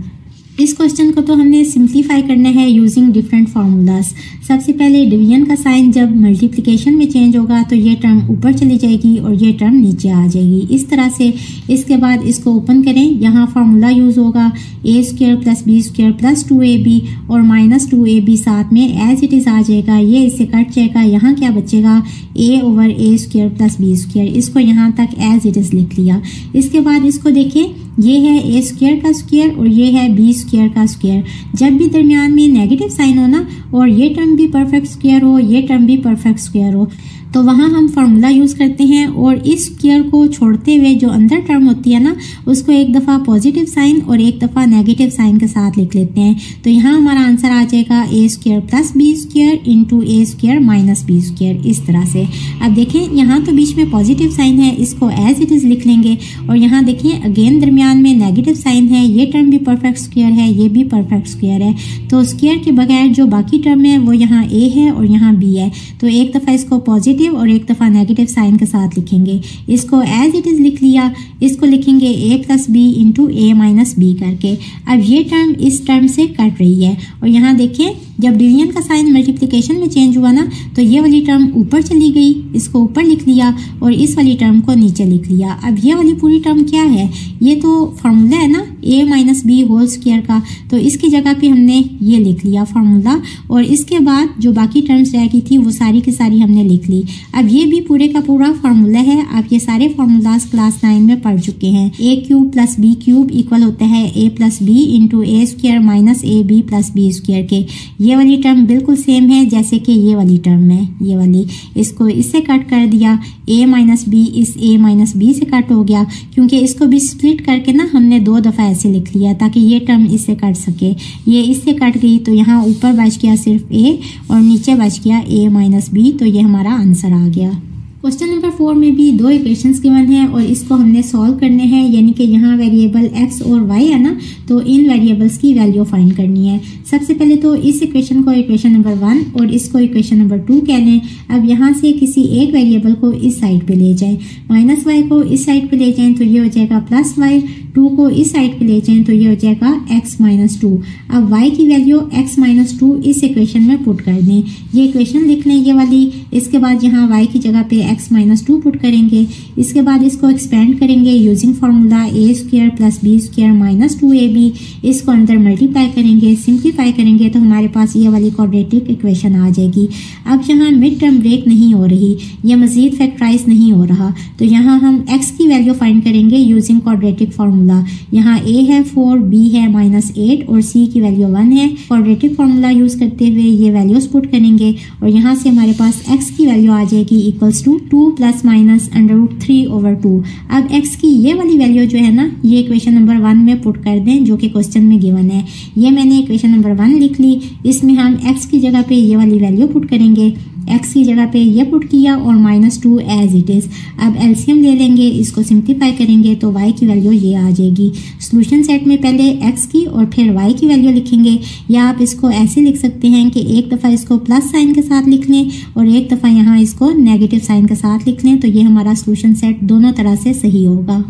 इस क्वेश्चन को तो हमने सिंप्लीफाई करना है यूजिंग डिफरेंट फार्मूलाज। सबसे पहले डिवीजन का साइन जब मल्टीप्लिकेशन में चेंज होगा तो ये टर्म ऊपर चली जाएगी और ये टर्म नीचे आ जाएगी, इस तरह से। इसके बाद इसको ओपन करें, यहाँ फार्मूला यूज होगा a² plus b² plus 2ab और -2ab साथ में एज इट इज आ जाएगा, ये इससे कट जाएगा। यहाँ क्या बचेगा a over a² plus b², इसको यहाँ तक एज इट इज लिख लिया। इसके बाद इसको देखें, ये है a² का स्क्वायर और ये है b² का स्क्वायर। जब भी दरमियान में नेगेटिव साइन हो ना और ये टर्म भी परफेक्ट स्क्वायर हो, ये टर्म भी परफेक्ट स्क्वायर हो, तो वहाँ हम फार्मूला यूज़ करते हैं और इस स्क्वायर को छोड़ते हुए जो अंदर टर्म होती है ना उसको एक दफ़ा पॉजिटिव साइन और एक दफ़ा नेगेटिव साइन के साथ लिख लेते हैं। तो यहाँ हमारा आंसर आ जाएगा a² plus b² into a² minus b², इस तरह से। अब देखें यहाँ तो बीच में पॉजिटिव साइन है, इसको एज इट इज़ लिख लेंगे, और यहाँ देखिए अगेन दरमियान में नेगेटिव साइन है, ये टर्म भी परफेक्ट स्क्वायर है, ये भी परफेक्ट स्क्वायर है। तो स्क्वायर के बगैर जो बाकी टर्म है वो यहाँ a है और यहाँ b है, तो एक दफ़ा इसको पॉजिटिव और एक दफ़ा नेगेटिव साइन के साथ लिखेंगे। इसको एज इट इज़ लिख लिया, इसको लिखेंगे a plus b into a minus b करके। अब ये टर्म इस टर्म से कट रही है, और यहाँ देखिए जब डिवीजन का साइन मल्टीप्लिकेशन में चेंज हुआ ना तो ये वाली टर्म ऊपर चली गई, इसको ऊपर लिख लिया और इस वाली टर्म को नीचे लिख लिया। अब ये वाली पूरी टर्म क्या है, ये तो फार्मूला है ना a minus b whole square का, तो इसकी जगह पे हमने ये लिख लिया फार्मूला, और इसके बाद जो बाकी टर्म्स रह गई थी वो सारी की सारी हमने लिख ली। अब ये भी पूरे का पूरा फार्मूला है, आप ये सारे फार्मूलाज क्लास 9 में पढ़ चुके हैं। a³ प्लस b³ इक्वल होता है a plus b into a² minus ab plus b² के। ये वाली टर्म बिल्कुल सेम है जैसे कि ये वाली टर्म है, ये वाली, इसको इससे कट कर दिया, a माइनस b इस a माइनस b से कट हो गया, क्योंकि इसको भी स्प्लिट करके ना हमने 2 दफ़ा ऐसे लिख लिया ताकि ये टर्म इससे कट सके। ये इससे कट गई तो यहाँ ऊपर बच गया सिर्फ a और नीचे बच गया a माइनस b, तो ये हमारा आंसर आ गया। क्वेश्चन नंबर 4 में भी 2 इक्वेशंस गिवन है और इसको हमने सॉल्व करने हैं, यानी कि यहाँ वेरिएबल x और y है ना, तो इन वेरिएबल्स की वैल्यू फाइंड करनी है। सबसे पहले तो इस इक्वेशन को इक्वेशन नंबर 1 और इसको इक्वेशन नंबर 2 कह लें। अब यहाँ से किसी एक वेरिएबल को इस साइड पे ले जाएं, -y को इस साइड पे ले जाएं तो ये हो जाएगा +y 2 को इस साइड पे ले जाएं तो ये हो जाएगा x-2। अब y की वैल्यू x-2 इस इक्वेशन में पुट कर दें। ये इक्वेशन लिख लें ये वाली। इसके बाद यहाँ y की जगह पे x-2 पुट करेंगे। इसके बाद इसको एक्सपेंड करेंगे using formula a² + b² - 2ab। इसको अंदर मल्टीप्लाई करेंगे, सिंप्लीफाई करेंगे तो हमारे पास ये वाली क्वाड्रेटिक इक्वेशन आ जाएगी। अब यहाँ मिड टर्म ब्रेक नहीं हो रही, ये मजीद फैक्टराइज नहीं हो रहा, तो यहाँ हम x की वैल्यू फाइंड करेंगे यूजिंग क्वाड्रेटिक फार्मूला। यहाँ a है 4, b है -8 और c की वैल्यू 1 है। क्वाड्रेटिक फार्मूला यूज करते हुए ये वैल्यूज पुट करेंगे और यहाँ से हमारे पास x की वैल्यू आ जाएगी इक्वल्स टू 2 ± √3/2। अब x की ये वाली वैल्यू जो है ना, ये इक्वेशन नंबर 1 में पुट कर दें जो कि क्वेश्चन में गिवन है। ये मैंने इक्वेशन नंबर 1 लिख ली। इसमें हम x की जगह पे ये वाली वैल्यू पुट करेंगे, x की जगह पे ये पुट किया और -2 एज इट इज। अब एलसीएम ले लेंगे, इसको सिंप्लीफाई करेंगे तो y की वैल्यू ये आ जाएगी। सॉल्यूशन सेट में पहले x की और फिर y की वैल्यू लिखेंगे, या आप इसको ऐसे लिख सकते हैं कि एक दफ़ा इसको प्लस साइन के साथ लिख लें और एक दफ़ा यहाँ इसको नेगेटिव साइन के साथ लिख लें, तो ये हमारा सॉल्यूशन सेट दोनों तरह से सही होगा।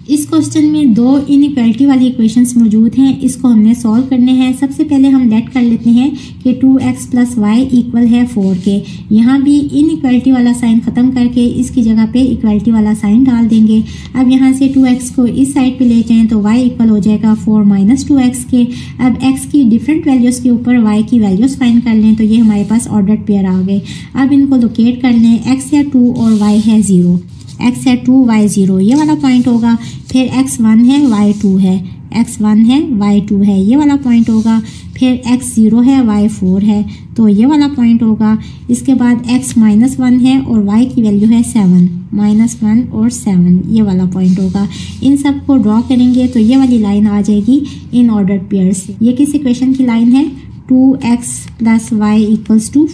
इस क्वेश्चन में 2 इनइक्वालिटी वाली इक्वेशंस मौजूद हैं, इसको हमने सॉल्व करने हैं। सबसे पहले हम लेट कर लेते हैं कि 2x + y इक्वल है 4 के। यहाँ भी इनइक्वालिटी वाला साइन ख़त्म करके इसकी जगह पे इक्वालिटी वाला साइन डाल देंगे। अब यहाँ से 2x को इस साइड पे ले जाएं तो y इक्वल हो जाएगा 4 - 2x के। अब x की डिफरेंट वैल्यूज़ के ऊपर y की वैल्यूज़ फाइंड कर लें तो ये हमारे पास ऑर्डर्ड पेयर आ गए। अब इनको लोकेट कर लें, x है 2 और y है 0। x है 2, y 0, ये वाला पॉइंट होगा। फिर x 1 है, y 2 है, x 1 है, y 2 है, ये वाला पॉइंट होगा। फिर x 0 है, y 4 है, तो ये वाला पॉइंट होगा। इसके बाद x -1 है और y की वैल्यू है 7, -1 और 7, ये वाला पॉइंट होगा। इन सब को ड्रॉ करेंगे तो ये वाली लाइन आ जाएगी इन ऑर्डर्ड पेयर से। ये किस इक्वेशन की लाइन है? 2x + y =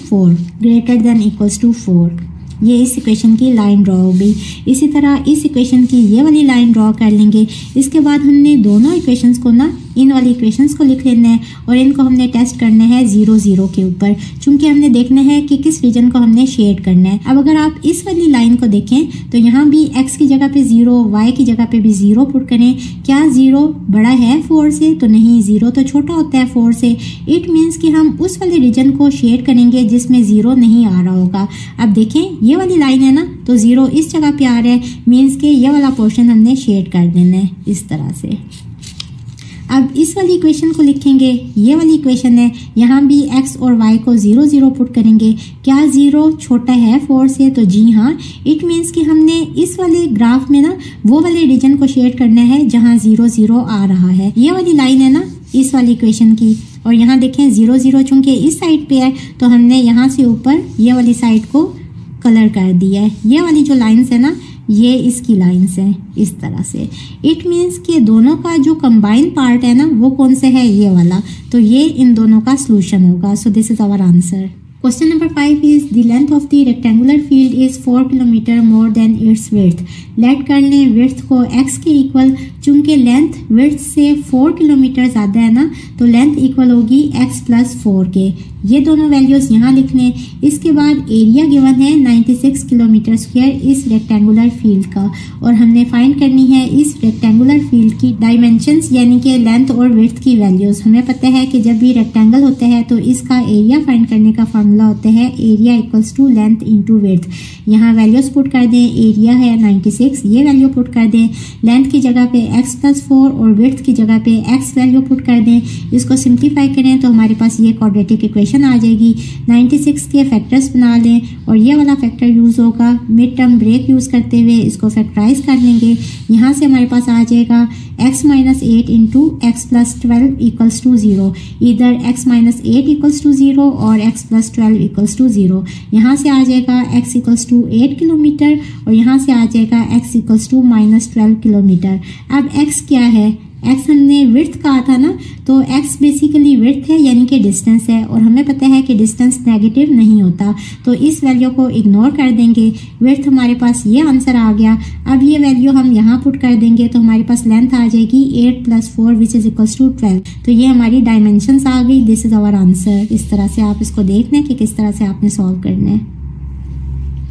4 > 4। ये इस इक्वेशन की लाइन ड्रॉ हो गई। इसी तरह इस इक्वेशन की ये वाली लाइन ड्रॉ कर लेंगे। इसके बाद हमने दोनों इक्वेशंस को ना, इन वाली इक्वेशंस को लिख लेना है और इनको हमने टेस्ट करना है 0 0 के ऊपर, चूंकि हमने देखना है कि किस रीजन को हमने शेड करना है। अब अगर आप इस वाली लाइन को देखें तो यहाँ भी x की जगह पे 0, y की जगह पे भी 0 पुट करें। क्या 0 बड़ा है 4 से? तो नहीं, 0 तो छोटा होता है 4 से। इट मीन्स कि हम उस वाले रीजन को शेड करेंगे जिसमें 0 नहीं आ रहा होगा। अब देखें ये वाली लाइन है ना, तो 0 इस जगह पे आ रहा है, मीन्स कि ये वाला पोर्शन हमने शेड कर देना है इस तरह से। अब इस वाली इक्वेशन को लिखेंगे, ये वाली इक्वेशन है, यहाँ भी x और y को 0 0 पुट करेंगे। क्या 0 छोटा है 4 से? तो जी हाँ। इट मीन्स कि हमने इस वाले ग्राफ में ना वो वाले रीजन को शेड करना है जहाँ 0 0 आ रहा है। ये वाली लाइन है ना इस वाली इक्वेशन की, और यहाँ देखें 0 0 चूंकि इस साइड पे है तो हमने यहाँ से ऊपर ये वाली साइड को कलर कर दिया है। ये वाली जो लाइन्स है ना, ये इसकी लाइन्स हैं इस तरह से। इट मीन्स कि दोनों का जो कंबाइन पार्ट है ना, वो कौन सा है? ये वाला। तो ये इन दोनों का सॉल्यूशन होगा। So this is our answer. Question number 5 is the length of the rectangular field is 4 km more than its width. Let कर लें width को x के इक्वल, चूंकि लेंथ width से 4 किलोमीटर ज़्यादा है ना, तो लेंथ इक्वल होगी x + 4 के। ये दोनों वैल्यूज़ यहाँ लिख लें। इसके बाद एरिया गिवन है 96 किलोमीटर स्क्वायर इस रेक्टेंगुलर फील्ड का, और हमने फाइंड करनी है इस रेक्टेंगुलर फील्ड की डायमेंशंस, यानी कि लेंथ और विड्थ की वैल्यूज़। हमें पता है कि जब भी रेक्टेंगल होता है तो इसका एरिया फाइंड करने का फार्मूला होता है एरिया = लेंथ × विड्थ। यहाँ वैल्यूज़ पुट कर दें, एरिया है 96, ये वैल्यू पुट कर दें। लेंथ की जगह पे x + 4 और विड्थ की जगह पे x वैल्यू पुट कर दें। इसको सिंप्लीफाई करें तो हमारे पास ये क्वाड्रेटिक इक्वेशन आ जाएगी। 96 के फैक्टर्स बना लें और ये वाला फैक्टर यूज़ होगा। मिड टर्म ब्रेक यूज़ करते हुए इसको फैक्टराइज कर लेंगे। यहाँ से हमारे पास आ जाएगा x - 8 × x + 12 = 0। इधर x - 8 = 0 और x + 12 = 0। यहाँ से आ जाएगा x = 8 किलोमीटर और यहाँ से आ जाएगा x = -12 किलोमीटर। अब x क्या है? x हमने विड्थ कहा था ना, तो x बेसिकली विड्थ है, यानी कि डिस्टेंस है, और हमें पता है कि डिस्टेंस नेगेटिव नहीं होता, तो इस वैल्यू को इग्नोर कर देंगे। विड्थ हमारे पास ये आंसर आ गया। अब ये वैल्यू हम यहाँ पुट कर देंगे तो हमारे पास लेंथ आ जाएगी 8 + 4 विच इज इक्वल्स टू 12। तो ये हमारी डायमेंशंस आ गई। This is our answer. इस तरह से आप इसको देख लें कि किस तरह से आपने सॉल्व करना है।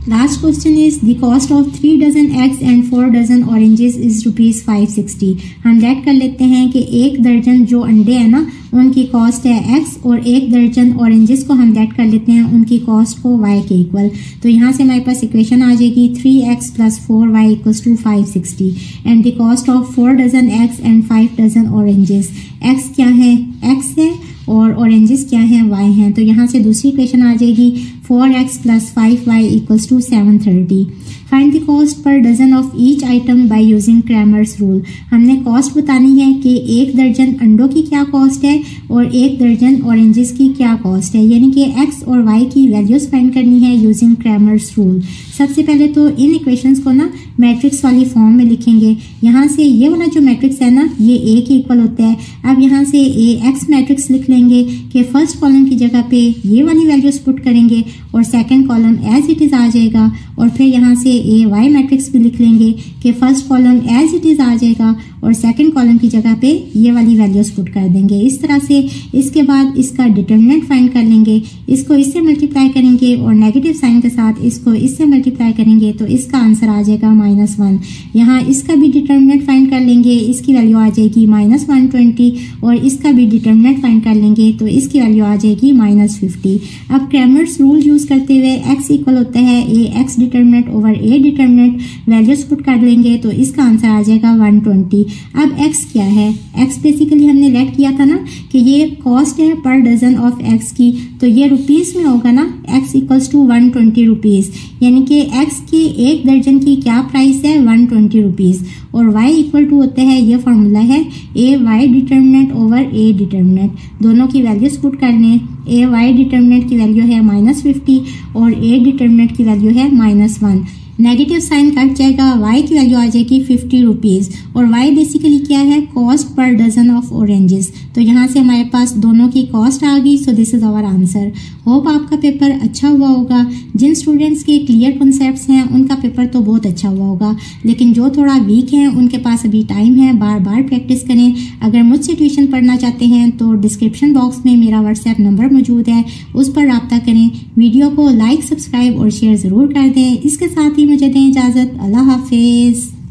Last question is the cost of 3 dozen eggs and 4 dozen oranges is ₹560। हम लेट कर लेते हैं कि 1 दर्जन जो अंडे हैं ना उनकी कॉस्ट है x और 1 दर्जन ऑरेंजेस को हम लेट कर लेते हैं उनकी कॉस्ट को y के इक्वल। तो यहाँ से हमारे पास इक्वेशन आ जाएगी 3x + 4y = 560 and the cost of 4 dozen eggs and 5 dozen oranges. x क्या है? x है और ऑरेंजेस क्या हैं? y हैं। तो यहाँ से दूसरी इक्वेशन आ जाएगी 4x + 5y = 730। Find the cost per dozen of each item by using Cramer's rule. हमने कॉस्ट बतानी है कि 1 दर्जन अंडों की क्या कॉस्ट है और 1 दर्जन ऑरेंजेस की क्या कॉस्ट है, यानी कि x और y की वैल्यूज फाइंड करनी है यूजिंग क्रैमर्स रूल। सबसे पहले तो इन इक्वेशंस को ना मैट्रिक्स वाली फॉर्म में लिखेंगे। यहाँ से ये वाला जो मैट्रिक्स है ना ये a के इक्वल होता है। अब यहाँ से ax मैट्रिक्स लिख लेंगे कि फर्स्ट कॉलम की जगह पे ये वाली वैल्यूज पुट करेंगे और second column as it is आ जाएगा और फिर यहाँ से ay मैट्रिक्स भी लिख लेंगे कि first column as it is आ जाएगा और सेकंड कॉलम की जगह पे ये वाली वैल्यूज पुट कर देंगे। इस तरह से इसके बाद इसका डिटरमिनेंट फाइंड कर लेंगे, इसको इससे मल्टीप्लाई करेंगे और नेगेटिव साइन के साथ इसको इससे मल्टीप्लाई करेंगे तो इसका आंसर आ जाएगा -1। यहाँ इसका भी डिटरमिनेंट फाइंड कर लेंगे, इसकी वैल्यू आ जाएगी -120 और इसका भी डिटरमिनेंट फाइंड कर लेंगे तो इसकी वैल्यू आ जाएगी -50। अब क्रैमर्स रूल यूज करते हुए x इक्वल होता है ax determinant over a determinant, values put कर लेंगे तो इसका आंसर आ जाएगा 120। अब x क्या है? x बेसिकली हमने लेट किया था ना कि ये कॉस्ट है पर डजन ऑफ x की, तो ये रुपीस में होगा ना, x = 120 रुपीज, यानी कि x के 1 दर्जन की क्या प्राइस है? 120 रुपीज। और y इक्वल टू होता है, ये फॉर्मूला है ay determinant over a determinant. दोनों की वैल्यूज पुट कर लें। ay डिटरमिनेंट की वैल्यू है -50 और a डिटरमिनेंट की वैल्यू है -1। नेगेटिव साइन कट जाएगा, y की वैल्यू आ जाएगी 50 रुपीज और y बेसिकली क्या है? Cost per dozen of oranges. तो यहाँ से हमारे पास दोनों की कॉस्ट आ गई। So this is our answer. Hope आपका पेपर अच्छा हुआ होगा। जिन स्टूडेंट्स के क्लियर कॉन्सेप्ट्स हैं उनका पेपर तो बहुत अच्छा हुआ होगा, लेकिन जो थोड़ा वीक हैं उनके पास अभी टाइम है, बार बार प्रैक्टिस करें। अगर मुझसे ट्यूशन पढ़ना चाहते हैं तो डिस्क्रिप्शन बॉक्स में मेरा व्हाट्सएप नंबर मौजूद है, उस पर रब्ता करें। वीडियो को लाइक, सब्सक्राइब और शेयर ज़रूर कर दें। इसके साथ ही मुझे दें इजाज़त। अल्लाह हाफिज़।